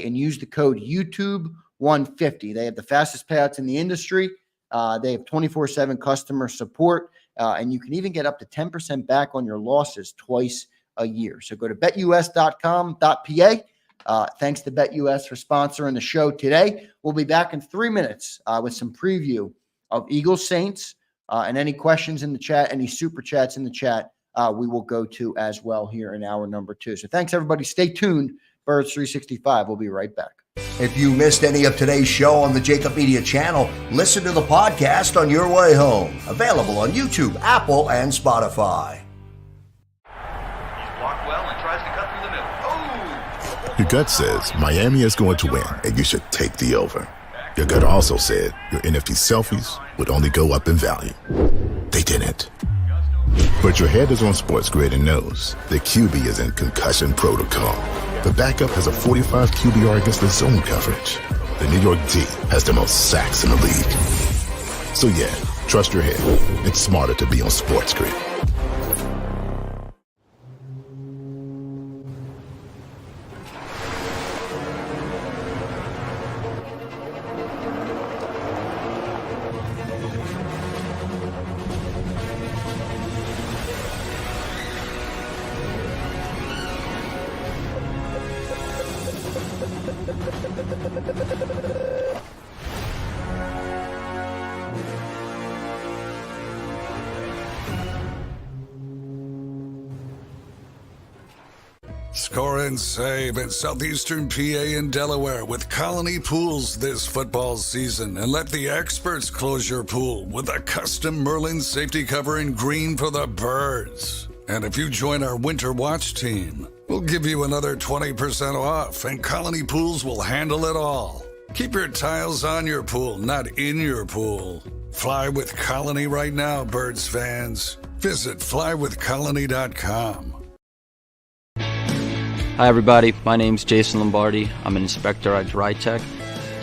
and use the code YouTube150. They have the fastest payouts in the industry. They have 24/7 customer support. And you can even get up to 10% back on your losses twice a year. So go to betus.com.pa. Thanks to BetUS for sponsoring the show today. We'll be back in 3 minutes with some preview of Eagles Saints. And any questions in the chat, any super chats in the chat, we will go to as well here in hour number 2. So thanks, everybody. Stay tuned. Birds 365. We'll be right back. If you missed any of today's show on the JAKIB Media channel, listen to the podcast on your way home. Available on YouTube, Apple, and Spotify. He's blocked well and tries to cut through the middle. Oh! Your gut says Miami is going to win, and you should take the over. Your gut also said your NFT selfies would only go up in value. They didn't. But your head is on Sports Grid and knows the QB is in concussion protocol. The backup has a 45 QBR against the zone coverage. The New York D has the most sacks in the league. So yeah, trust your head. It's smarter to be on Sports Grid. Score and save in southeastern PA and Delaware with Colony Pools this football season, and let the experts close your pool with a custom Merlin safety cover in green for the birds. And if you join our Winter Watch team, we'll give you another 20% off, and Colony Pools will handle it all. Keep your tiles on your pool, not in your pool. Fly with Colony right now, birds fans. Visit flywithcolony.com. Hi everybody, my name's Jason Lombardi. I'm an inspector at DryTech.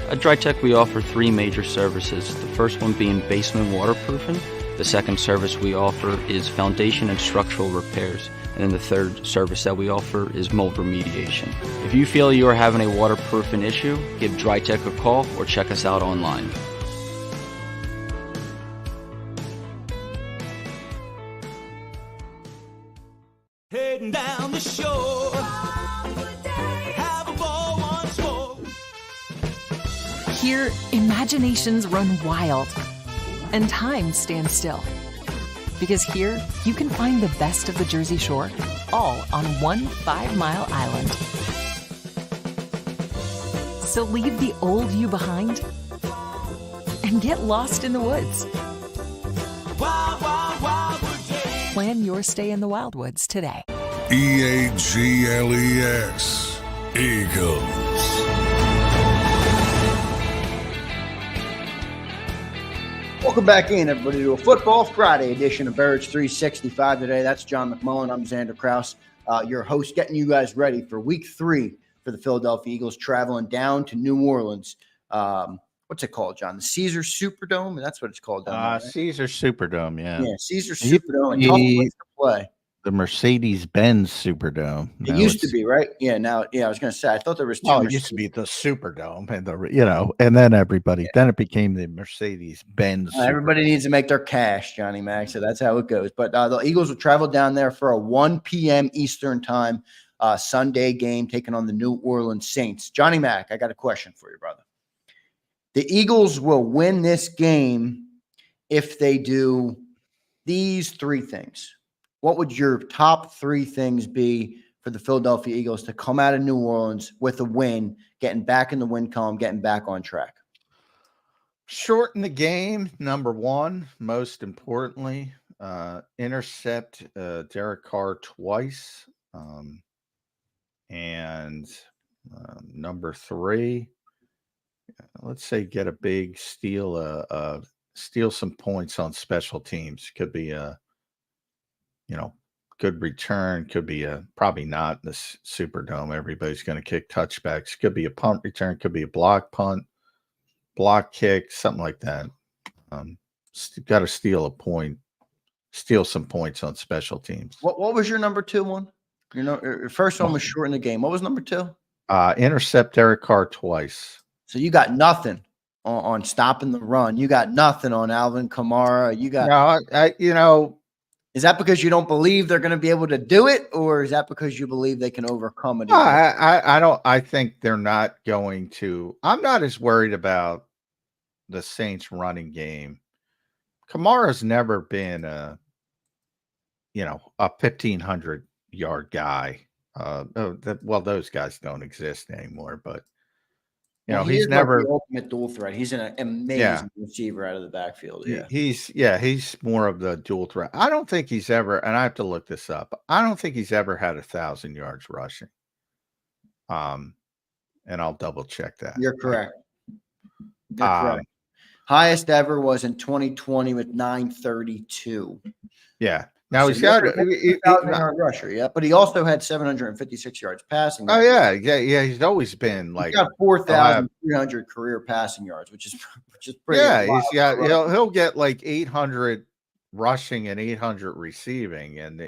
At DryTech we offer 3 major services, the first one being basement waterproofing. The second service we offer is foundation and structural repairs. And then the third service that we offer is mold remediation. If you feel you are having a waterproofing issue, give DryTech a call or check us out online. Heading down the shore. Have a ball once more. Here, imaginations run wild and time stands still. Because here, you can find the best of the Jersey Shore, all on one 5-mile island. So leave the old you behind and get lost in the woods. Wild, wild, wildwood days. Plan your stay in the Wildwoods today. EAGLES, Eagles. Welcome back in, everybody, to a Football Friday edition of Birds 365 today. That's John McMullen. I'm Zander Krause, your host, getting you guys ready for week 3 for the Philadelphia Eagles, traveling down to New Orleans. What's it called, John? The Caesar Superdome? That's what it's called down there, right? Caesar Superdome, yeah. Yeah, Caesar Superdome. And tough place to play. The Mercedes-Benz Superdome. It used to be, right? Yeah, now, yeah, I was going to say, I thought there was two. Oh, it used to be the Superdome, and and then then it became the Mercedes-Benz. Everybody needs to make their cash, Johnny Mac. So that's how it goes. But the Eagles will travel down there for a 1 p.m. Eastern time Sunday game, taking on the New Orleans Saints. Johnny Mac, I got a question for you, brother. The Eagles will win this game if they do these 3 things. What would your top 3 things be for the Philadelphia Eagles to come out of New Orleans with a win, getting back in the win column, getting back on track? Shorten the game, number 1, most importantly. Intercept Derek Carr twice. And number 3, let's say get a big steal, steal some points on special teams. Could be a good return. Could be probably not in the Superdome. Everybody's going to kick touchbacks. Could be a punt return. Could be a block punt, block kick, something like that. Got to steal a point, steal some points on special teams. What was your number 2 one? Your first one was short in the game. What was number 2? Intercept Derek Carr twice. So you got nothing on stopping the run. You got nothing on Alvin Kamara. You got Is that because you don't believe they're going to be able to do it, or is that because you believe they can overcome it? I don't. I think they're not going to. I'm not as worried about the Saints running game. Kamara's never been a 1,500-yard guy. Those guys don't exist anymore, but he's never the ultimate dual threat. He's an amazing receiver out of the backfield. Yeah, he's more of the dual threat. I don't think he's ever, and I have to look this up. I don't think he's ever had 1,000 yards rushing. And I'll double check that. You're correct. You're correct. Highest ever was in 2020 with 932. Yeah. Now he's got a 1,000-yard rusher, yeah, but he also had 756 yards passing. Oh yeah. He's always been like he's got 4,300 career passing yards, which is pretty. Yeah, he'll get like 800 rushing and 800 receiving, and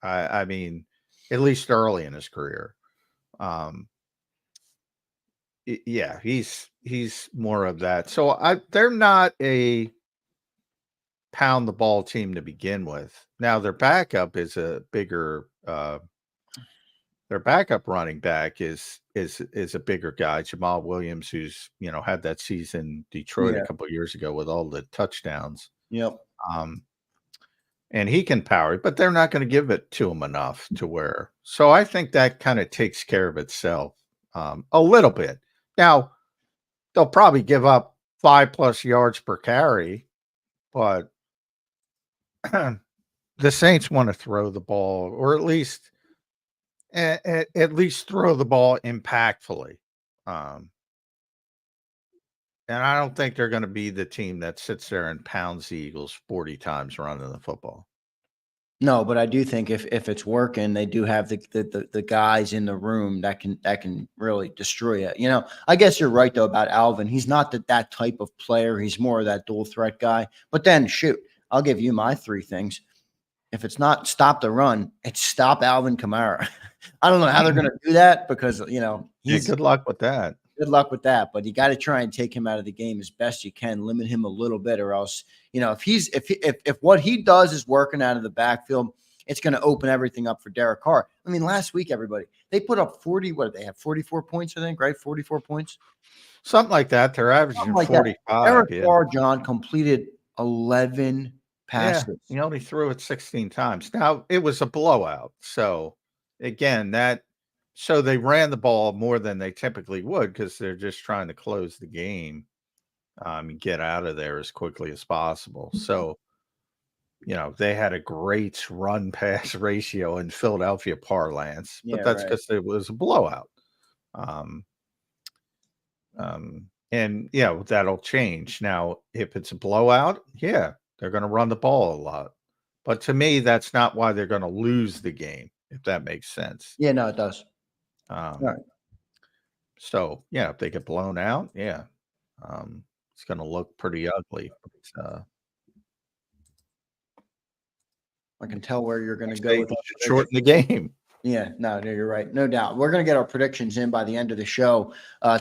I mean, at least early in his career. He's more of that. So they're not a pound the ball team to begin with. Now their backup is a bigger their backup running back is a bigger guy, Jamal Williams, who's had that season in Detroit a couple of years ago with all the touchdowns. Yep. And he can power it, but they're not going to give it to him enough to where. So I think that kind of takes care of itself a little bit. Now they'll probably give up 5+ yards per carry, but the Saints want to throw the ball, or at least throw the ball impactfully. And I don't think they're going to be the team that sits there and pounds the Eagles 40 times running the football. No, but I do think if it's working, they do have the guys in the room that can really destroy it. I guess you're right though about Alvin. He's not that type of player. He's more of that dual threat guy. But then shoot, I'll give you my 3 things. If it's not stop the run, it's stop Alvin Kamara. I don't know how they're going to do that because, good luck with that. Good luck with that. But you got to try and take him out of the game as best you can, limit him a little bit, or else, if what he does is working out of the backfield, it's going to open everything up for Derek Carr. I mean, last week, everybody, they put up 44 points, I think, right? 44 points. Something like that. They're averaging 45. Derek Carr, John, completed 11 passes. Yeah, he only threw it 16 times. Now, it was a blowout. So, again, that So they ran the ball more than they typically would because they're just trying to close the game, and get out of there as quickly as possible. So, they had a great run pass ratio in Philadelphia parlance, but Yeah, that's right. because it was a blowout. Um, and that'll change. Now, if it's a blowout, they're going to run the ball a lot. But to me, that's not why they're going to lose the game, if that makes sense. Yeah, no, it does. Right. So, if they get blown out, it's going to look pretty ugly. I can tell where you're going to go They with that. shorten the game. Yeah, no, you're right. No doubt. We're going to get our predictions in by the end of the show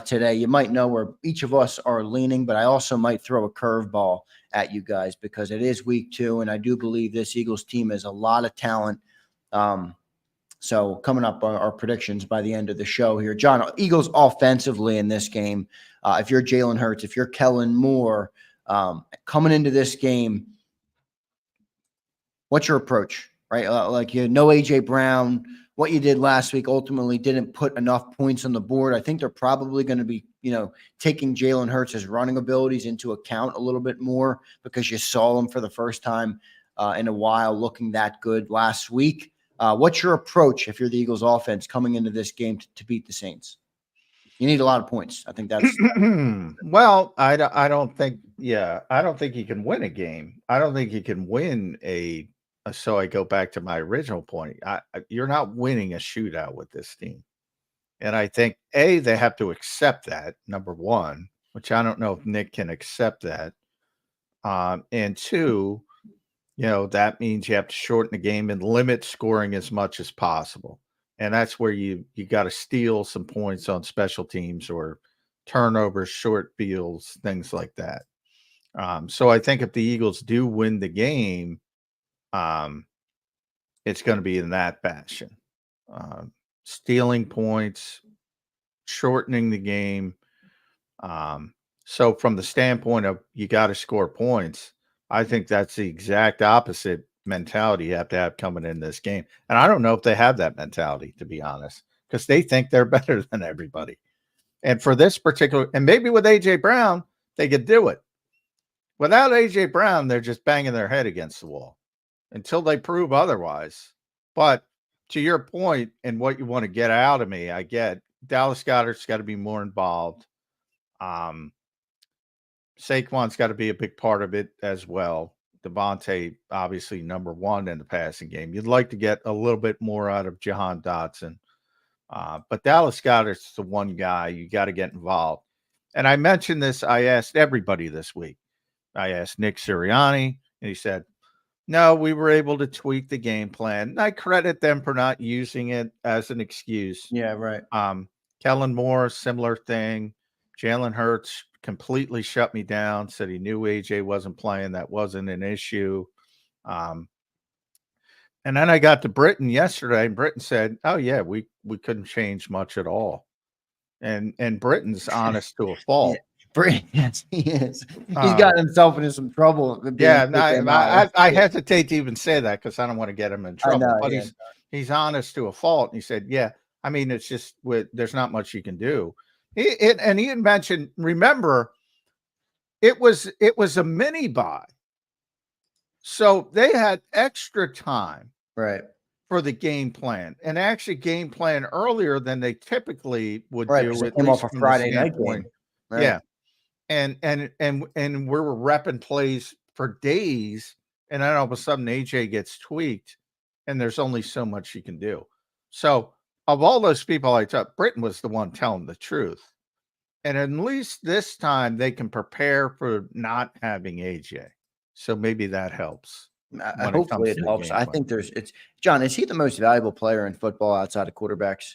today. You might know where each of us are leaning, but I also might throw a curveball at you guys because it is week 2, and I do believe this Eagles team has a lot of talent. So coming up are our predictions by the end of the show here. John, Eagles offensively in this game, if you're Jalen Hurts, if you're Kellen Moore, coming into this game, what's your approach, right? Like you had no A.J. Brown. What you did last week ultimately didn't put enough points on the board. I think they're probably going to be, taking Jalen Hurts' running abilities into account a little bit more because you saw him for the first time in a while looking that good last week. What's your approach if you're the Eagles offense coming into this game to beat the Saints? You need a lot of points. I think that's well, I don't think he can win a game. I don't think he can win so I go back to my original point. You're not winning a shootout with this team. And I think they have to accept that, number one, which I don't know if Nick can accept that. And two, that means you have to shorten the game and limit scoring as much as possible. And that's where you got to steal some points on special teams or turnovers, short fields, things like that. So I think if the Eagles do win the game, it's going to be in that fashion. Stealing points, shortening the game. So from the standpoint of you got to score points, I think that's the exact opposite mentality you have to have coming in this game. And I don't know if they have that mentality, to be honest, because they think they're better than everybody. And for this particular, and maybe with A.J. Brown, they could do it. Without A.J. Brown, they're just banging their head against the wall until they prove otherwise. But to your point and what you want to get out of me, I get Dallas Goedert's got to be more involved. Saquon's got to be a big part of it as well. Devontae, obviously, number one in the passing game. You'd like to get a little bit more out of Jahan Dotson. But Dallas Goedert's the one guy you got to get involved. And I mentioned this. I asked everybody this week. I asked Nick Sirianni, and he said, no, we were able to tweak the game plan. And I credit them for not using it as an excuse. Yeah, right. Kellen Moore, similar thing. Jalen Hurts completely shut me down, said he knew AJ wasn't playing. That wasn't an issue. And then I got to Britton yesterday, and Britton said, oh, yeah, we couldn't change much at all. And Britton's honest to a fault. Britton, yes, he is. He's gotten himself into some trouble. Yeah, I hesitate to even say that because I don't want to get him in trouble. But he's honest to a fault. And he said, yeah, I mean, it's just there's not much you can do. And he had mentioned, remember, it was a mini buy. So they had extra time for the game plan, and actually game plan earlier than they typically would do. It came off a Friday night game. Right. Yeah. And we were repping plays for days, and then all of a sudden AJ gets tweaked, and there's only so much you can do. So of all those people I talked, Britton was the one telling the truth. And at least this time they can prepare for not having AJ. So maybe that helps. Hopefully it helps. I think John, is he the most valuable player in football outside of quarterbacks?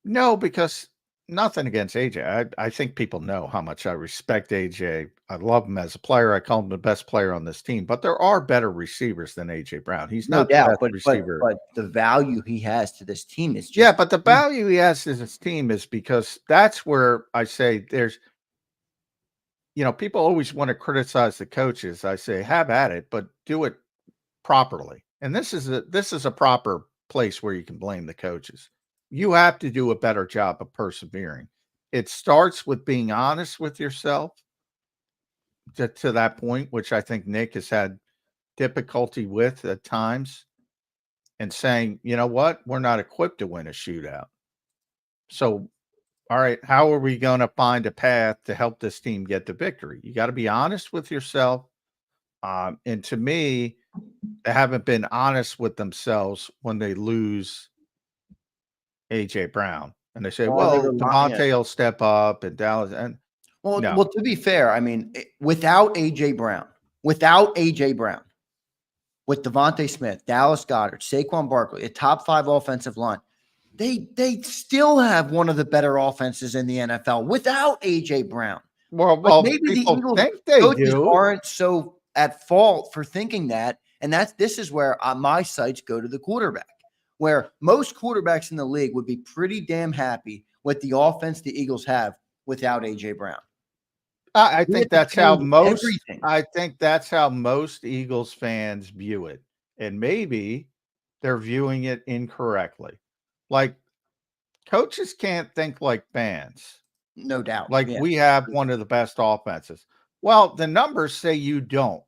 No, because nothing against AJ. I think people know how much I respect AJ. I love him as a player. I call him the best player on this team. But there are better receivers than AJ Brown. He's not the best receiver. But the value he has to this team is just but the value he has to this team is because that's where I say there's, people always want to criticize the coaches. I say have at it, but do it properly. And this is a proper place where you can blame the coaches. you have to do a better job of persevering. It starts with being honest with yourself to that point, which I think Nick has had difficulty with at times, and saying, you know what, we're not equipped to win a shootout. So, all right, how are we going to find a path to help this team get the victory? You got to be honest with yourself. And to me, they haven't been honest with themselves when they lose AJ Brown. And they say, well, Devontae will step up and Dallas. And well, no. well, to be fair, I mean, without AJ Brown, with Devontae Smith, Dallas Goedert, Saquon Barkley, a top 5 offensive line, they still have one of the better offenses in the NFL without AJ Brown. Well, maybe the Eagles think they coaches do. aren't so at fault for thinking that, and this is where my sights go to the quarterback, where most quarterbacks in the league would be pretty damn happy with the offense the Eagles have without AJ Brown. I think that's how most. I think that's how most Eagles fans view it, and maybe they're viewing it incorrectly. Like, coaches can't think like fans. No doubt. Like, we have one of the best offenses. Well, the numbers say you don't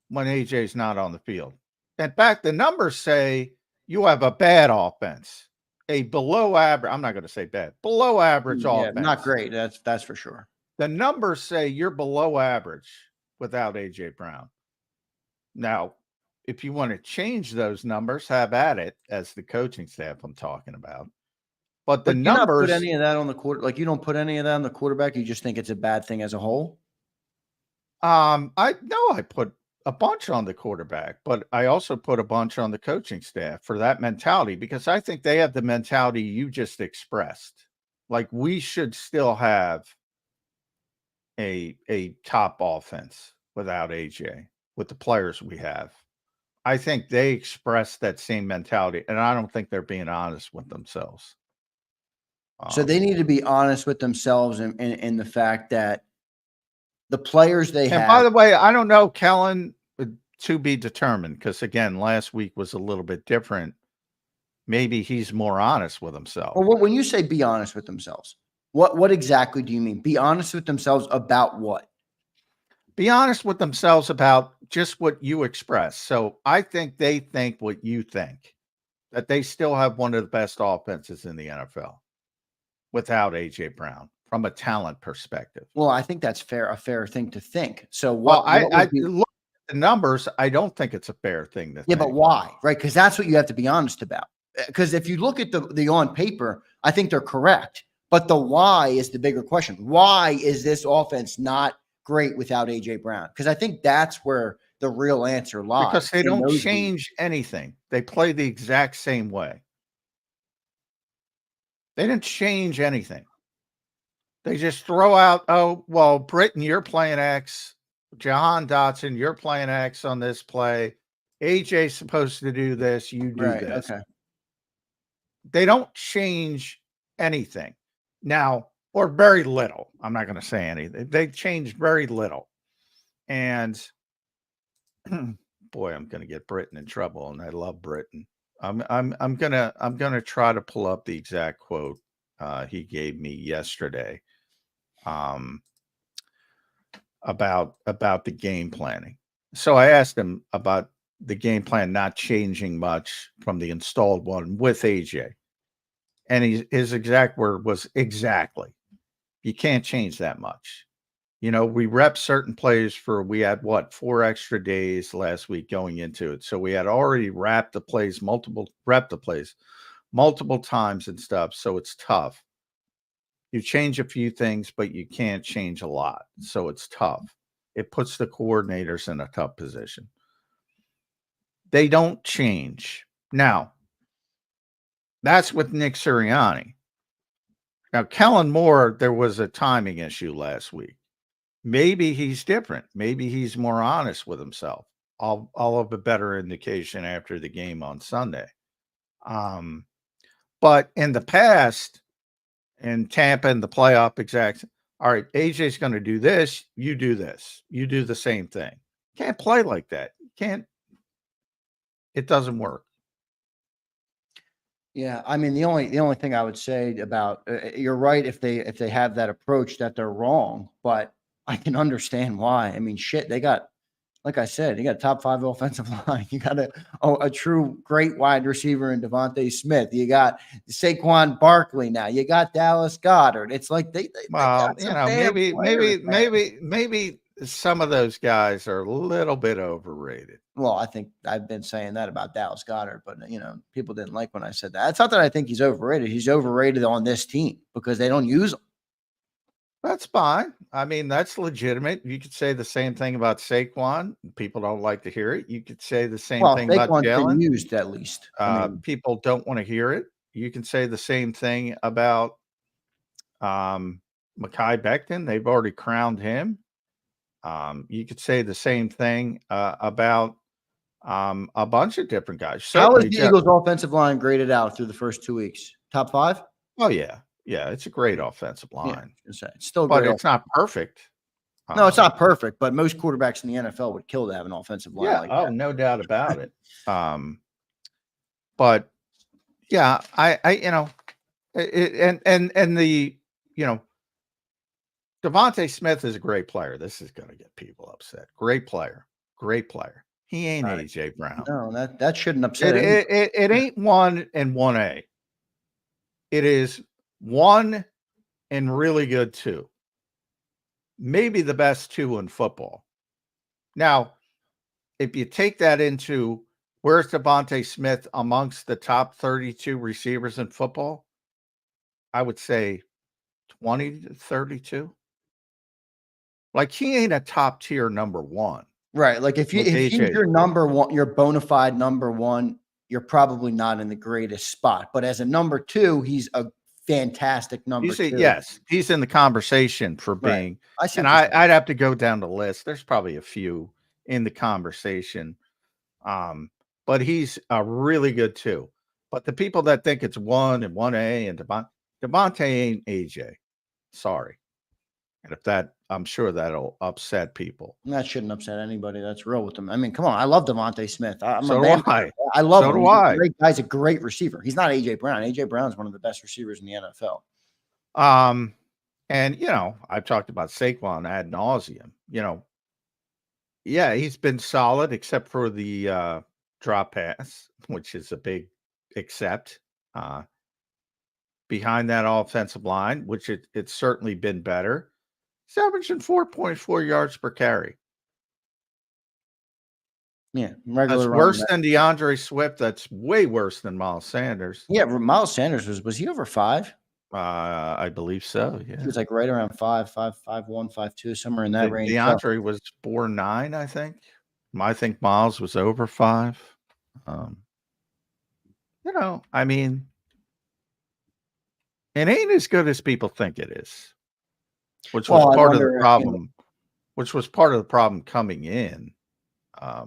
when AJ's not on the field. In fact, the numbers say you have a bad offense, a below average. I'm not going to say bad, below average offense. Not great. That's for sure. The numbers say you're below average without AJ Brown. Now, if you want to change those numbers, have at it, as the coaching staff I'm talking about. But the numbers, not put any of that on the quarter. Like, you don't put any of that on the quarterback. You just think it's a bad thing as a whole. I put a bunch on the quarterback, but I also put a bunch on the coaching staff for that mentality, because I think they have the mentality you just expressed. Like, we should still have a top offense without AJ, with the players we have. I think they express that same mentality, and I don't think they're being honest with themselves. So they need to be honest with themselves in the fact that the players they have. And by the way, I don't know, Kellen, to be determined, because again, last week was a little bit different. Maybe he's more honest with himself. Well, when you say be honest with themselves, what exactly do you mean? Be honest with themselves about what? Be honest with themselves about just what you express. So I think they think what you think, that they still have one of the best offenses in the NFL without AJ Brown from a talent perspective. Well, I think that's a fair thing to think. So look at the numbers. I don't think it's a fair thing to think. But why? Right? Because that's what you have to be honest about. Because if you look at the on paper, I think they're correct. But the why is the bigger question. Why is this offense not great without AJ Brown? Because I think that's where the real answer lies. Because they don't change anything. They play the exact same way. They didn't change anything. They just throw out, oh, well, Britton, you're playing X. Jahan Dotson, you're playing X on this play. AJ's supposed to do this. You do this. Okay. They don't change anything. Now, or very little. I'm not going to say anything. They changed very little. And boy, I'm going to get Britton in trouble, and I love Britton. I'm gonna try to pull up the exact quote he gave me yesterday about the game planning. So I asked him about the game plan not changing much from the installed one with AJ, and his exact word was exactly. You can't change that much. You know, we rep certain plays we had 4 extra days last week going into it. So we had already rep the plays multiple times and stuff. So it's tough. You change a few things, but you can't change a lot. So it's tough. It puts the coordinators in a tough position. They don't change. Now, that's with Nick Sirianni. Now, Kellen Moore, there was a timing issue last week. Maybe he's different. Maybe he's more honest with himself. I'll have a better indication after the game on Sunday. But in the past, in Tampa in the playoff exact, all right, AJ's going to do this. You do this. You do the same thing. Can't play like that. Can't. It doesn't work. Yeah, I mean the only thing I would say about you're right if they have that approach that they're wrong, but I can understand why. I mean, shit, they got like I said, you got a top 5 offensive line. You got a true great wide receiver in Devontae Smith. You got Saquon Barkley now. You got Dallas Goedert. It's like they Well, got some bad players, man. maybe some of those guys are a little bit overrated. Well, I think I've been saying that about Dallas Goedert, but people didn't like when I said that. It's not that I think he's overrated. He's overrated on this team because they don't use him. That's fine. I mean, that's legitimate. You could say the same thing about Saquon. People don't like to hear it. You could say the same thing about Saquon's Jalen. been used at least. People don't want to hear it. You can say the same thing about Mekhi Becton. They've already crowned him. You could say the same thing about a bunch of different guys. How is Certainly the Eagles' offensive line graded out through the first 2 weeks? Top 5? Oh, yeah. Yeah, it's a great offensive line. Yeah, it's still but great. It's not perfect. No, it's not perfect, but most quarterbacks in the NFL would kill to have an offensive line like that. No doubt about it. But yeah, Devontae Smith is a great player. This is going to get people upset. Great player. He ain't AJ Brown. No, that shouldn't upset it ain't 1 and 1A. It is 1 and really good 2. Maybe the best 2 in football. Now, if you take that into where's Devontae Smith amongst the top 32 receivers in football, I would say 20 to 32. Like he ain't a top tier number 1. Right. Like if he's your number 1, your bona fide number 1, you're probably not in the greatest spot. But as a number 2, he's a fantastic number 2. Yes, he's in the conversation for being. Right. I'd have to go down the list. There's probably a few in the conversation. But he's a really good 2. But the people that think it's 1 and 1A and Devontae ain't AJ. Sorry. And I'm sure that'll upset people. That shouldn't upset anybody. That's real with them. I mean, come on. I love Devontae Smith. I love him. He's a guy's a great receiver. He's not AJ Brown. AJ Brown's one of the best receivers in the NFL. And I've talked about Saquon ad nauseum. Yeah, he's been solid except for the drop pass, which is a big except. Behind that offensive line, which it's certainly been better. He's averaging 4.4 yards per carry. Yeah, that's worse than DeAndre Swift. That's way worse than Miles Sanders. Yeah, Miles Sanders was he over 5? I believe so. Yeah, he was like right around 5, 5'1", 5'2", somewhere in that range. DeAndre was 4'9", I think. I think Miles was over 5. I mean, it ain't as good as people think it is. Which was part of the problem. Which was part of the problem coming in. I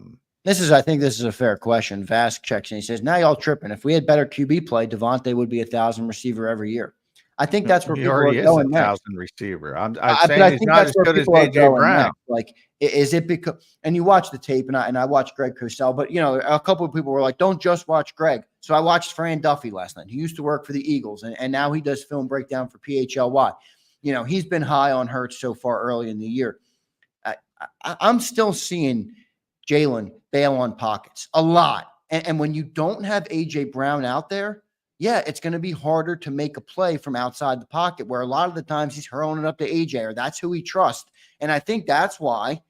think this is a fair question. Vask checks and he says, "Now y'all tripping. If we had better QB play, Devontae would be 1,000 receiver every year." I think that's where he people already are going is 1,000 receiver. I'm saying he's not as good as AJ Brown. Like, is it because? And you watch the tape, and I watched Greg Cosell, but a couple of people were like, "Don't just watch Greg." So I watched Fran Duffy last night. He used to work for the Eagles, and now he does film breakdown for PHLY. He's been high on Hurts so far early in the year. I'm still seeing Jalen bail on pockets a lot. And when you don't have A.J. Brown out there, yeah, it's going to be harder to make a play from outside the pocket where a lot of the times he's hurling it up to A.J. or that's who he trusts. And I think that's why,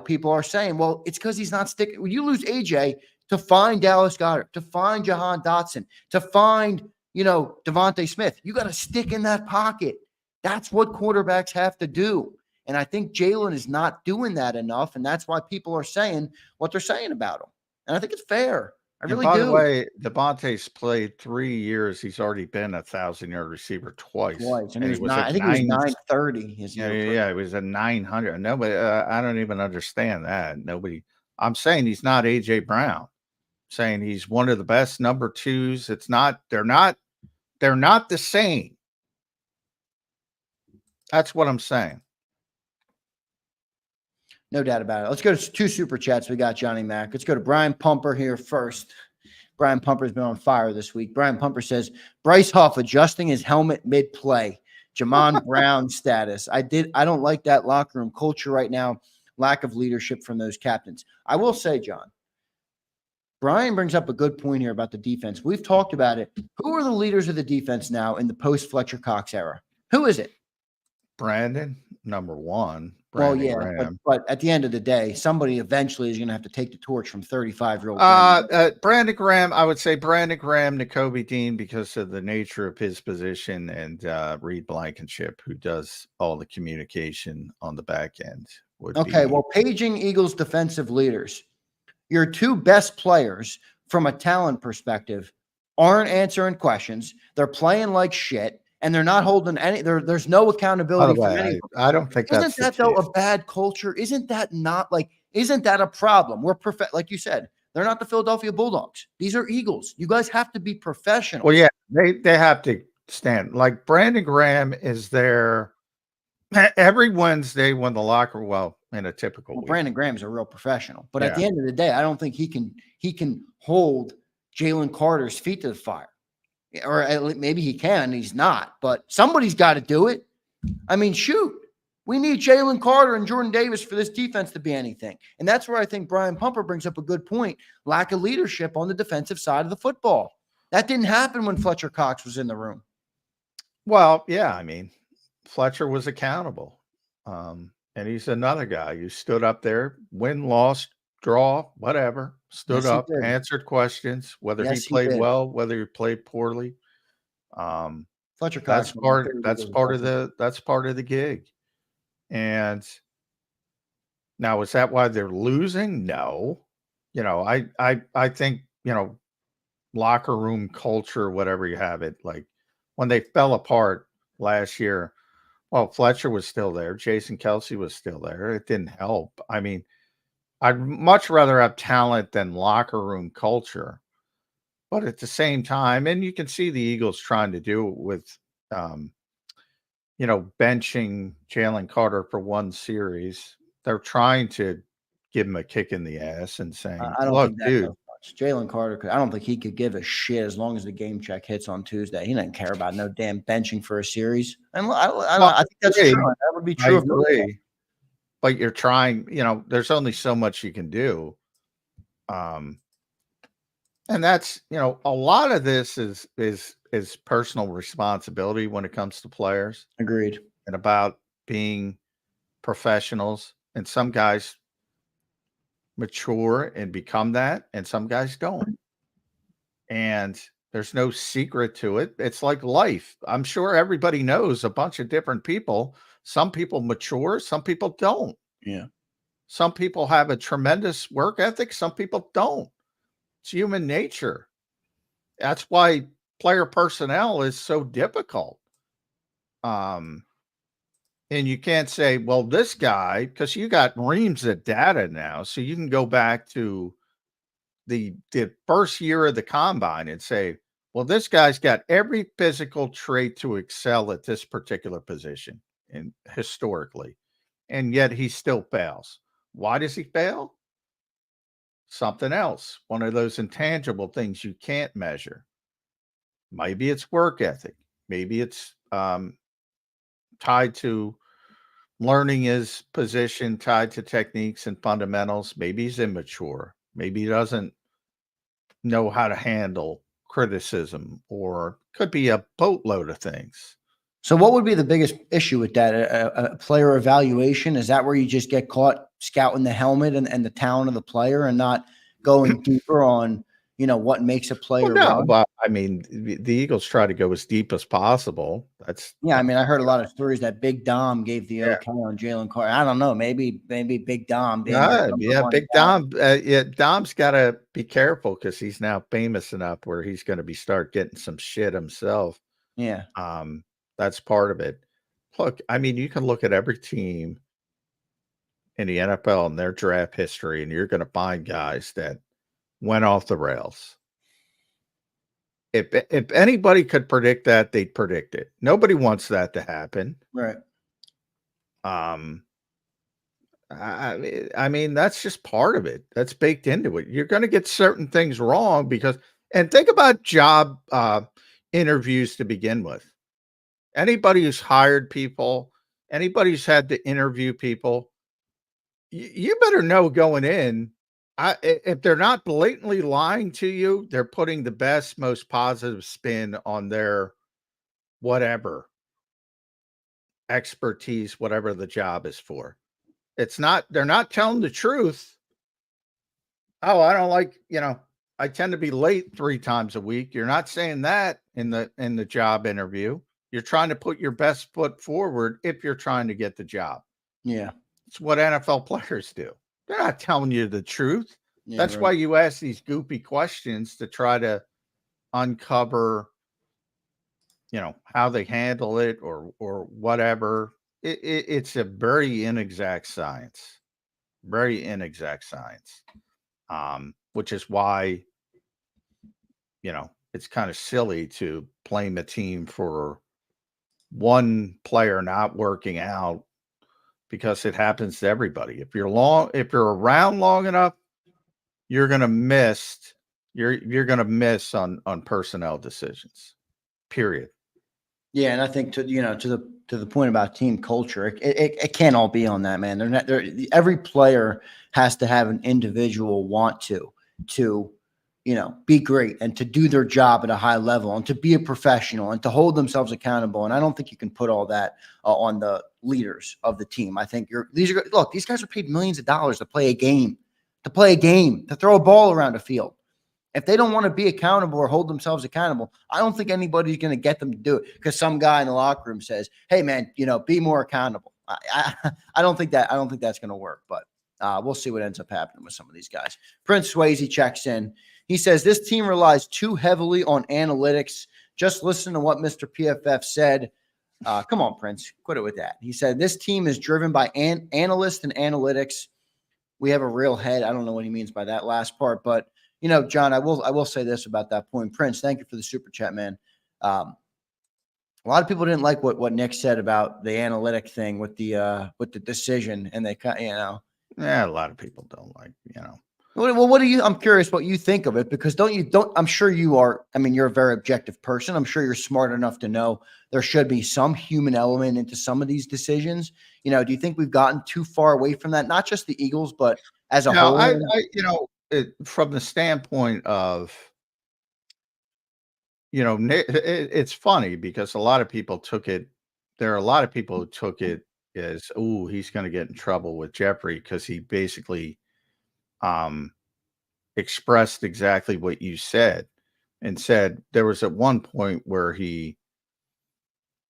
people are saying, well, it's because he's not sticking. When you lose A.J. to find Dallas Goedert, to find Jahan Dotson, to find, Devontae Smith, you got to stick in that pocket. That's what quarterbacks have to do. And I think Jalen is not doing that enough. And that's why people are saying what they're saying about him. And I think it's fair. I really do. By the way, Devontae's played 3 years. He's already been 1,000-yard receiver twice. And he was I think he was 930. Yeah, he was a 900. Nobody, I don't even understand that. I'm saying he's not AJ Brown. I'm saying he's one of the best number 2s. They're not the same. That's what I'm saying. No doubt about it. Let's go to 2 super chats. We got Johnny Mack. Let's go to Brian Pumper here first. Brian Pumper's been on fire this week. Brian Pumper says, Bryce Huff adjusting his helmet mid-play. Jamon Brown status. I don't like that locker room culture right now. Lack of leadership from those captains. I will say, John, Brian brings up a good point here about the defense. We've talked about it. Who are the leaders of the defense now in the post-Fletcher Cox era? Who is it? Brandon, number one. Well, Brandon yeah, Graham. but at the end of the day, somebody eventually is going to have to take the torch from 35-year-old. Brandon Graham, I would say Brandon Graham, Nakobe Dean, because of the nature of his position, and Reed Blankenship, who does all the communication on the back end. Okay, well, paging Eagles defensive leaders, your two best players from a talent perspective aren't answering questions. They're playing like shit. And they're not holding any. There's no accountability from anyone. I don't think isn't that though a bad culture? Isn't that not like? Isn't that a problem? We're like you said, they're not the Philadelphia Bulldogs. These are Eagles. You guys have to be professional. Well, yeah, they have to stand. Like Brandon Graham is there every Wednesday when the locker. Well, in a typical week. Brandon Graham's a real professional, but at the end of the day, I don't think he can hold Jalen Carter's feet to the fire. Or maybe he can, he's not, but somebody's got to do it. I mean, shoot, we need Jalen Carter and Jordan Davis for this defense to be anything. And that's where I think Brian Pumper brings up a good point. Lack of leadership on the defensive side of the football. That didn't happen when Fletcher Cox was in the room. Well, yeah, I mean, Fletcher was accountable. And he's another guy who stood up there, win, lost, draw, whatever, stood up, answered questions, whether he played well, whether he played poorly. Fletcher Cox, that's part of the gig. And now, is that why they're losing? No. I think, locker room culture, whatever you have it, like when they fell apart last year, well, Fletcher was still there. Jason Kelsey was still there. It didn't help. I mean, I'd much rather have talent than locker room culture. But at the same time, and you can see the Eagles trying to do it with, benching Jalen Carter for one series. They're trying to give him a kick in the ass and saying, look, dude. Jalen Carter, I don't think he could give a shit as long as the game check hits on Tuesday. He doesn't care about no damn benching for a series. And I think that's true. That would be true. I agree. But you're trying, there's only so much you can do. And that's, a lot of this is personal responsibility when it comes to players. Agreed. And about being professionals. And some guys mature and become that, and some guys don't. And there's no secret to it. It's like life. I'm sure everybody knows a bunch of different people. Some people mature, some people don't. Yeah. Some people have a tremendous work ethic, some people don't. It's human nature. That's why player personnel is so difficult. And you can't say, well, this guy, because you got reams of data now, so you can go back to the first year of the combine and say, well, this guy's got every physical trait to excel at this particular position, and historically, and yet he still fails. Why does he fail? Something else, one of those intangible things you can't measure. Maybe it's work ethic. Maybe it's tied to learning his position, tied to techniques and fundamentals. Maybe he's immature. Maybe he doesn't know how to handle criticism, or could be a boatload of things. So what would be the biggest issue with that? A player evaluation? Is that where you just get caught scouting the helmet and the talent of the player and not going deeper on, what makes a player? Well, no, but I mean, the Eagles try to go as deep as possible. I heard a lot of stories that Big Dom gave the okay on Jalen Carter. I don't know. Maybe Big Dom. Big Dom. Dom's got to be careful because he's now famous enough where he's going to start getting some shit himself. Yeah. That's part of it. Look, I mean, you can look at every team in the NFL and their draft history, and you're going to find guys that went off the rails. If anybody could predict that, they'd predict it. Nobody wants that to happen. Right. I mean, that's just part of it. That's baked into it. You're going to get certain things wrong because And think about job interviews to begin with. Anybody who's hired people, anybody who's had to interview people, you better know going in, if they're not blatantly lying to you, they're putting the best, most positive spin on their whatever expertise, whatever the job is for. They're not telling the truth. Oh, I don't like, I tend to be late 3 times a week. You're not saying that in the job interview. You're trying to put your best foot forward if you're trying to get the job. Yeah. It's what NFL players do. They're not telling you the truth. Yeah, That's right. why you ask these goopy questions to try to uncover, how they handle it or whatever. It's a very inexact science. Very inexact science. Which is why, it's kind of silly to blame a team for one player not working out, because it happens to everybody. If you're around long enough, you're going to miss on personnel decisions. Period. Yeah, and I think to the point about team culture, it can't all be on that, man. Every player has to have an individual want to be great and to do their job at a high level and to be a professional and to hold themselves accountable. And I don't think you can put all that on the leaders of the team. I think these guys are paid millions of dollars to play a game, to throw a ball around a field. If they don't want to be accountable or hold themselves accountable, I don't think anybody's going to get them to do it because some guy in the locker room says, "Hey, man, be more accountable." I don't think that's going to work, but we'll see what ends up happening with some of these guys. Prince Swayze checks in. He says this team relies too heavily on analytics. Just listen to what Mr. PFF said. Come on, Prince, quit it with that. He said this team is driven by analysts and analytics. We have a real head. I don't know what he means by that last part, but. John, I will say this about that point. Prince, thank you for the super chat, man. A lot of people didn't like what Nick said about the analytic thing with the decision, and they Yeah, a lot of people don't like, Well, what do you? I'm curious what you think of it, because I'm sure you are. I mean, you're a very objective person. I'm sure you're smart enough to know there should be some human element into some of these decisions. Do you think we've gotten too far away from that? Not just the Eagles, but as a whole. From the standpoint of, it's funny because a lot of people took it. There are a lot of people who took it as, "Oh, he's going to get in trouble with Jeffrey," because he basically expressed exactly what you said, and said there was at one point where he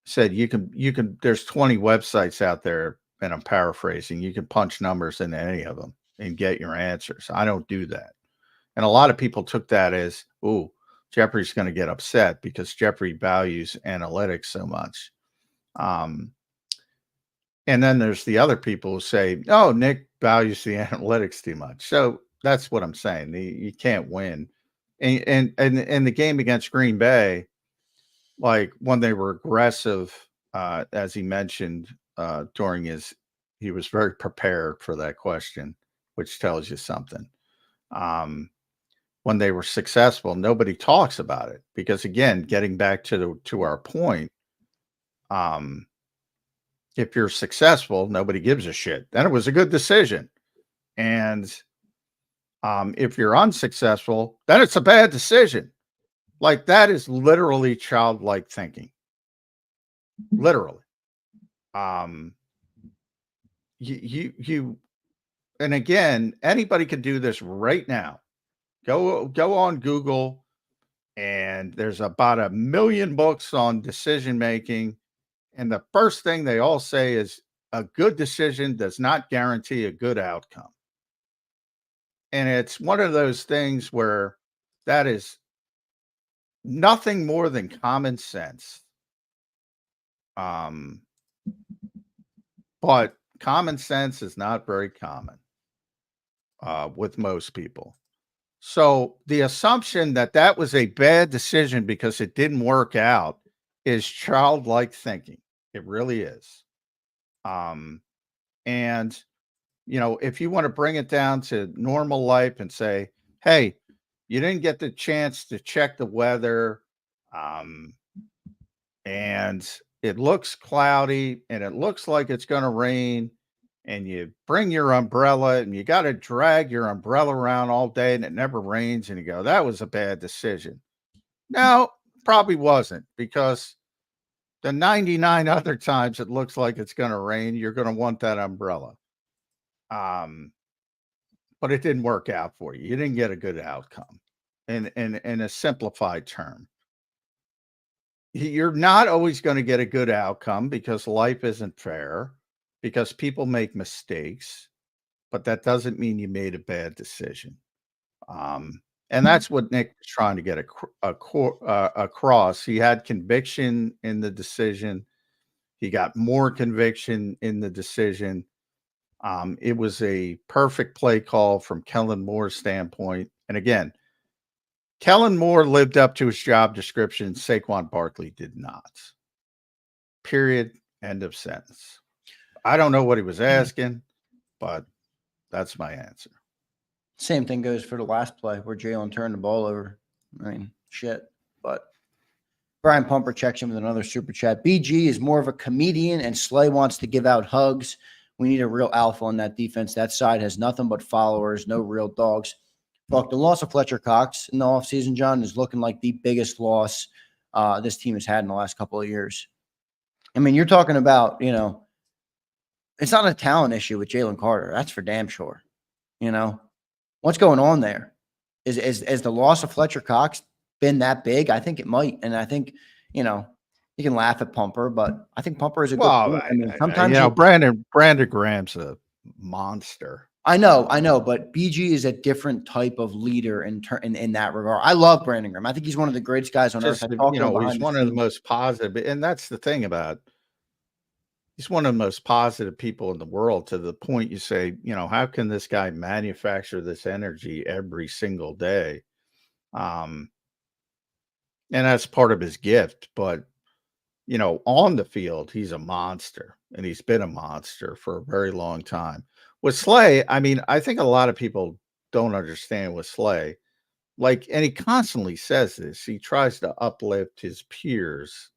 said you can there's 20 websites out there, and I'm paraphrasing, you can punch numbers into any of them and get your answers. I don't do that. And a lot of people took that as, "Oh, Jeffrey's going to get upset because Jeffrey values analytics so much." And then there's the other people who say, "Oh, Nick values the analytics too much." So that's what I'm saying. You can't win. And the game against Green Bay, like when they were aggressive, as he mentioned he was very prepared for that question, which tells you something. When they were successful, nobody talks about it because, again, getting back to our point, if you're successful, nobody gives a shit. Then it was a good decision. And if you're unsuccessful, then it's a bad decision. Like, that is literally childlike thinking. Literally. And again, anybody can do this right now. Go on Google, and there's about 1 million books on decision making. And the first thing they all say is a good decision does not guarantee a good outcome. And it's one of those things where that is nothing more than common sense. But common sense is not very common with most people. So the assumption that was a bad decision because it didn't work out is childlike thinking. It really is. And, if you want to bring it down to normal life and say, "Hey, You didn't get the chance to check the weather. And it looks cloudy and it looks like it's going to rain. And you bring your umbrella and you got to drag your umbrella around all day and it never rains. And you go, that was a bad decision. No, probably wasn't, because the 99 other times it looks like it's going to rain, you're going to want that umbrella. But it didn't work out for you. You didn't get a good outcome. In a simplified term, you're not always going to get a good outcome because life isn't fair, because people make mistakes, but that doesn't mean you made a bad decision. And that's what Nick was trying to get across. He had conviction in the decision. He got more conviction in the decision. It was a perfect play call from Kellen Moore's standpoint. And again, Kellen Moore lived up to his job description. Saquon Barkley did not. Period. End of sentence. I don't know what he was asking, but that's my answer. Same thing goes for the last play where Jalen turned the ball over. I mean, shit. But Brian Pumper checks in with another super chat. BG is more of a comedian and Slay wants to give out hugs. We need a real alpha on that defense. That side has nothing but followers, no real dogs. Look, the loss of Fletcher Cox in the offseason, John, is looking like the biggest loss this team has had in the last couple of years. I mean, you're talking about, it's not a talent issue with Jalen Carter. That's for damn sure. What's going on there? Is the loss of Fletcher Cox been that big? I think it might. And I think, you can laugh at Pumper, but I think Pumper is a good player. I mean, sometimes Brandon Graham's a monster. I know, but BG is a different type of leader in that regard. I love Brandon Graham. I think he's one of the greatest guys on earth. He's one of the most positive, and that's the thing about. He's one of the most positive people in the world, to the point you say, how can this guy manufacture this energy every single day? And that's part of his gift. But, on the field, he's a monster, and he's been a monster for a very long time. With Slay, I mean, I think a lot of people don't understand with Slay. And he constantly says this. He tries to uplift his peers.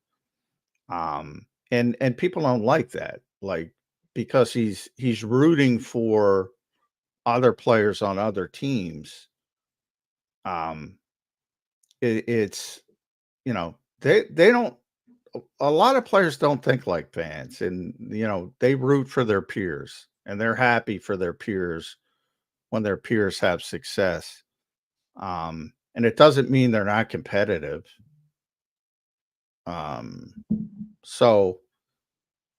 And people don't like that, because he's rooting for other players on other teams. It's they don't. A lot of players don't think like fans, and they root for their peers, and they're happy for their peers when their peers have success. And it doesn't mean they're not competitive. So,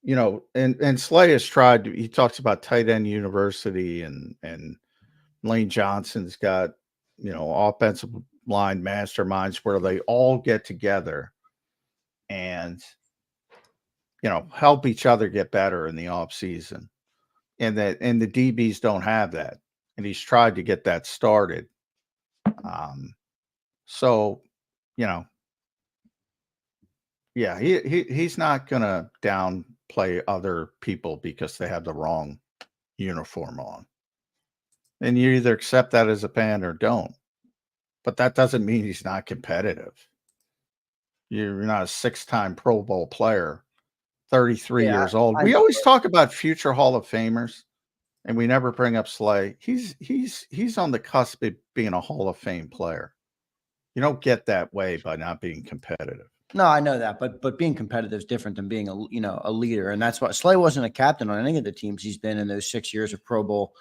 and Slay has tried. He talks about tight end university, and Lane Johnson's got offensive line masterminds where they all get together and help each other get better in the off season, and the DBs don't have that, and he's tried to get that started. So yeah, he's not gonna downplay other people because they have the wrong uniform on, and you either accept that as a fan or don't. But that doesn't mean he's not competitive. You're not a 6-time Pro Bowl player, 33 years old. We always talk about future Hall of Famers, and we never bring up Slay. He's on the cusp of being a Hall of Fame player. You don't get that way by not being competitive. No, I know that, but being competitive is different than being a leader, and that's why Slay wasn't a captain on any of the teams he's been in those 6 years of Pro Bowl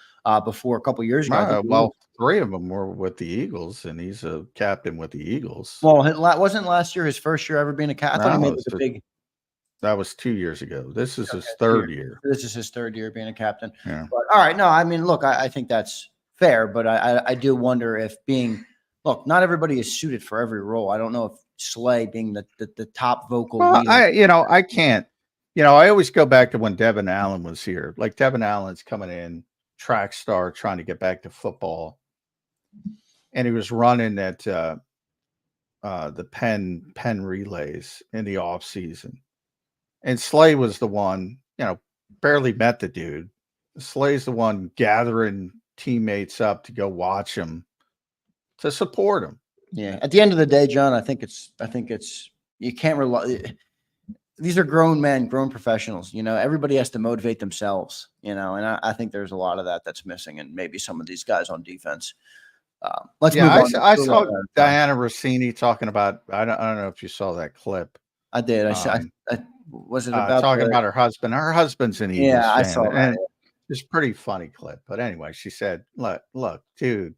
before. A couple of years ago. Well, 3 of them were with the Eagles, and he's a captain with the Eagles. Well, wasn't last year his first year ever being a captain? I thought he made the big. That was 2 years ago. This is his third year. This is his third year being a captain. Yeah. But, all right, no, I mean, look, I think that's fair, but I do wonder if not everybody is suited for every role. I don't know if Slay being the top vocal leader. I can't. I always go back to when Devin Allen was here. Like, Devin Allen's coming in, track star, trying to get back to football, and he was running at the Penn relays in the off season. And Slay was the one, barely met the dude. Slay's the one gathering teammates up to go watch him to support them. Yeah. At the end of the day, John, I think it's you can't rely. These are grown men, grown professionals. Everybody has to motivate themselves. And I think there's a lot of that's missing, and maybe some of these guys on defense. Let's move on. I saw Diana Rossini talking about. I don't know if you saw that clip. I did. Was it about talking about her husband? Her husband's an Eagles fan. I saw that. And it's a pretty funny clip. But anyway, she said, "Look, dude,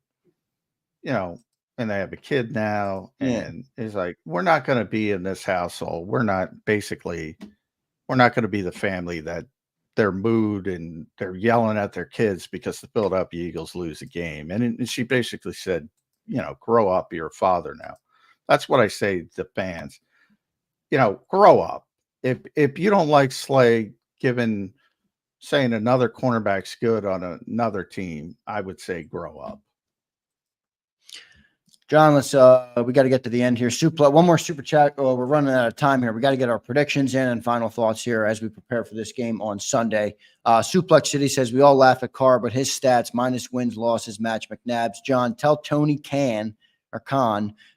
and they have a kid now, and it's like, we're not going to be in this household. We're not going to be the family that their mood and they're yelling at their kids because the Philadelphia Eagles lose a game." And she basically said, grow up. You're a father now. That's what I say to fans. Grow up. If you don't like Slay saying another cornerback's good on another team, I would say grow up. John, we got to get to the end here. One more super chat. Oh, we're running out of time here. We got to get our predictions in and final thoughts here as we prepare for this game on Sunday. Suplex City says, we all laugh at Carr, but his stats minus wins, losses match McNabb's. John, tell Tony Khan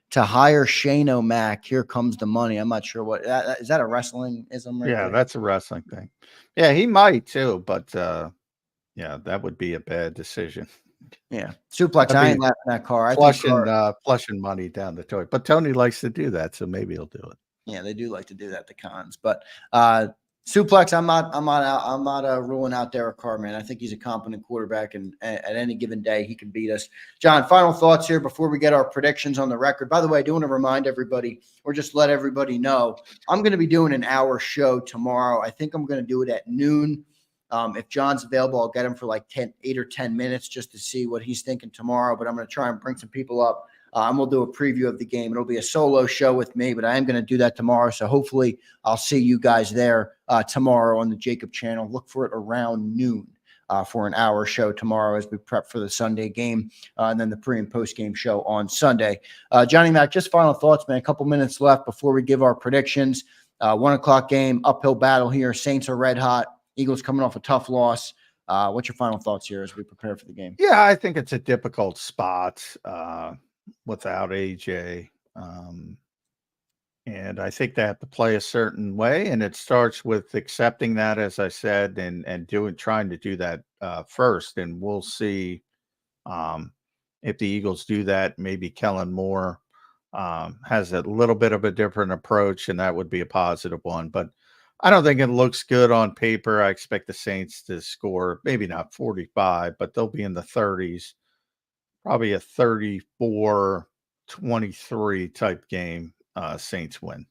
to hire Shane O'Mac. Here comes the money. I'm not sure what is that a wrestling-ism? Yeah, that's a wrestling thing. Yeah, he might too, but that would be a bad decision. Yeah, Suplex. I ain't laughing at Carr. Flushing money down the toilet. But Tony likes to do that, so maybe he'll do it. Yeah, they do like to do that, the Cons. But Suplex, I'm not ruling out Derek Carr, man. I think he's a competent quarterback, and at any given day he can beat us. John, final thoughts here before we get our predictions on the record. By the way, I do want to remind everybody, or just let everybody know, I'm going to be doing an hour show tomorrow. I think I'm going to do it at noon. If John's available, I'll get him for like 8 or 10 minutes just to see what he's thinking tomorrow. But I'm going to try and bring some people up, and we'll do a preview of the game. It'll be a solo show with me, but I am going to do that tomorrow. So hopefully I'll see you guys there tomorrow on the JAKIB channel. Look for it around noon for an hour show tomorrow as we prep for the Sunday game, and then the pre and post game show on Sunday. Johnny Mac, just final thoughts, man. A couple minutes left before we give our predictions. 1 o'clock game, uphill battle here. Saints are red hot. Eagles coming off a tough loss. What's your final thoughts here as we prepare for the game? Yeah, I think it's a difficult spot without AJ. And I think they have to play a certain way. And it starts with accepting that, as I said, and trying to do that first. And we'll see if the Eagles do that. Maybe Kellen Moore has a little bit of a different approach, and that would be a positive one. But I don't think it looks good on paper. I expect the Saints to score, maybe not 45, but they'll be in the 30s, probably a 34-23 type game. Saints win.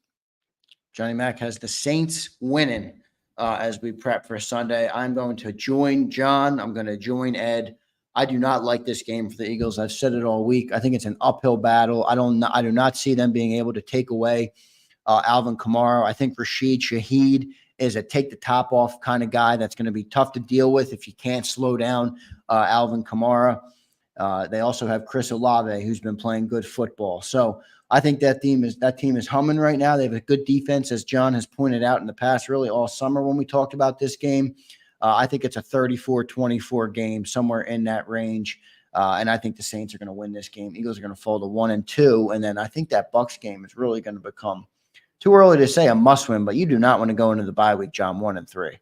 Johnny Mac has the Saints winning as we prep for Sunday. I'm going to join John. I'm going to join Ed. I do not like this game for the Eagles. I've said it all week. I think it's an uphill battle. I do not see them being able to take away Alvin Kamara. I think Rashid Shaheed is a take the top off kind of guy that's going to be tough to deal with if you can't slow down Alvin Kamara. They also have Chris Olave, who's been playing good football. So I think that team is humming right now. They have a good defense, as John has pointed out in the past, really all summer when we talked about this game. I think it's a 34-24 game, somewhere in that range. And I think the Saints are going to win this game. Eagles are going to fall to 1-2. And then I think that Bucks game is really going to become too early to say a must win, but you do not want to go into the bye week, John, 1-3.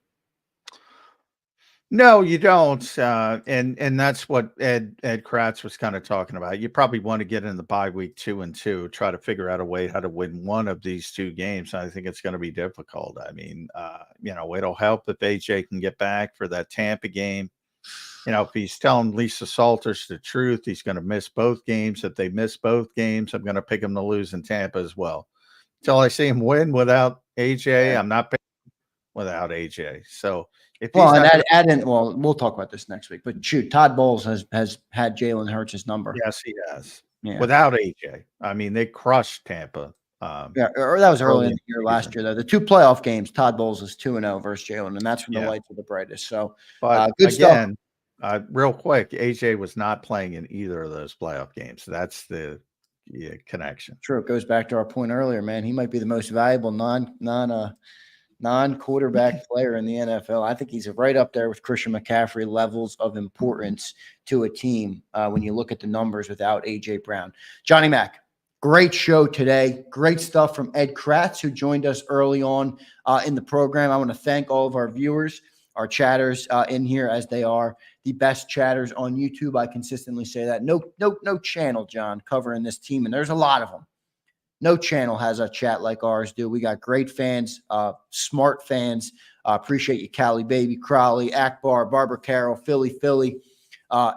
No, you don't. And that's what Ed Kracz was kind of talking about. You probably want to get in the bye week 2-2, try to figure out a way how to win one of these two games. I think it's going to be difficult. I mean, it'll help if AJ can get back for that Tampa game. If he's telling Lisa Salters the truth, he's going to miss both games. If they miss both games, I'm going to pick him to lose in Tampa as well. Until I see him win without AJ, I'm not picking without AJ. So we'll talk about this next week. But shoot, Todd Bowles has had Jalen Hurts' number. Yes, he has. Yeah. Without AJ, I mean, they crushed Tampa. Or that was early in the year last year, though. The two playoff games, Todd Bowles is 2-0 versus Jalen, and that's when the lights are the brightest. So, but good again, stuff. Real quick, AJ was not playing in either of those playoff games. That's the connection. True. It goes back to our point earlier, man. He might be the most valuable non non-quarterback player in the NFL. I think he's right up there with Christian McCaffrey levels of importance to a team when you look at the numbers without A.J. Brown. Johnny Mac, great show today. Great stuff from Ed Kracz, who joined us early on in the program. I want to thank all of our viewers, our chatters in here, as they are the best chatters on YouTube. I consistently say that. No channel, John, covering this team, and there's a lot of them. No channel has a chat like ours do. We got great fans, smart fans. Appreciate you, Cali Baby, Crowley, Akbar, Barbara Carroll, Philly.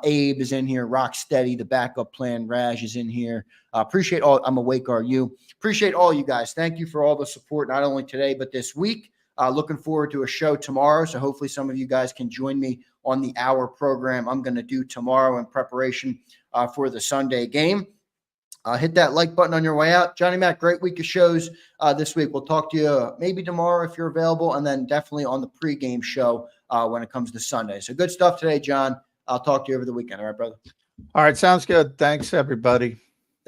Abe is in here. Rocksteady, the backup plan. Raj is in here. Appreciate all. I'm awake. Are you? Appreciate all you guys. Thank you for all the support, not only today but this week. Looking forward to a show tomorrow. So hopefully some of you guys can join me on the hour program I'm going to do tomorrow in preparation for the Sunday game. Hit that like button on your way out. Johnny Mac, great week of shows this week. We'll talk to you maybe tomorrow if you're available, and then definitely on the pregame show when it comes to Sunday. So good stuff today, John. I'll talk to you over the weekend. All right, brother? All right, sounds good. Thanks, everybody.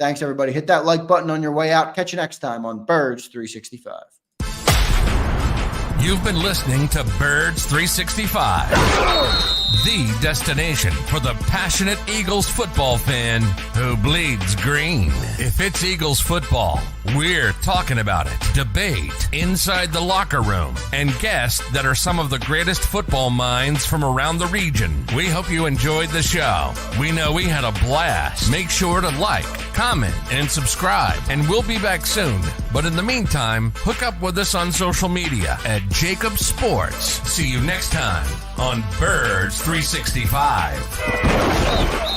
Thanks, everybody. Hit that like button on your way out. Catch you next time on Birds 365. You've been listening to Birds 365, the destination for the passionate Eagles football fan who bleeds green. If it's Eagles football, we're talking about it. Debate inside the locker room and guests that are some of the greatest football minds from around the region. We hope you enjoyed the show. We know we had a blast. Make sure to like, comment, and subscribe, and we'll be back soon. But in the meantime, hook up with us on social media at JAKIB Sports. See you next time on Birds 365.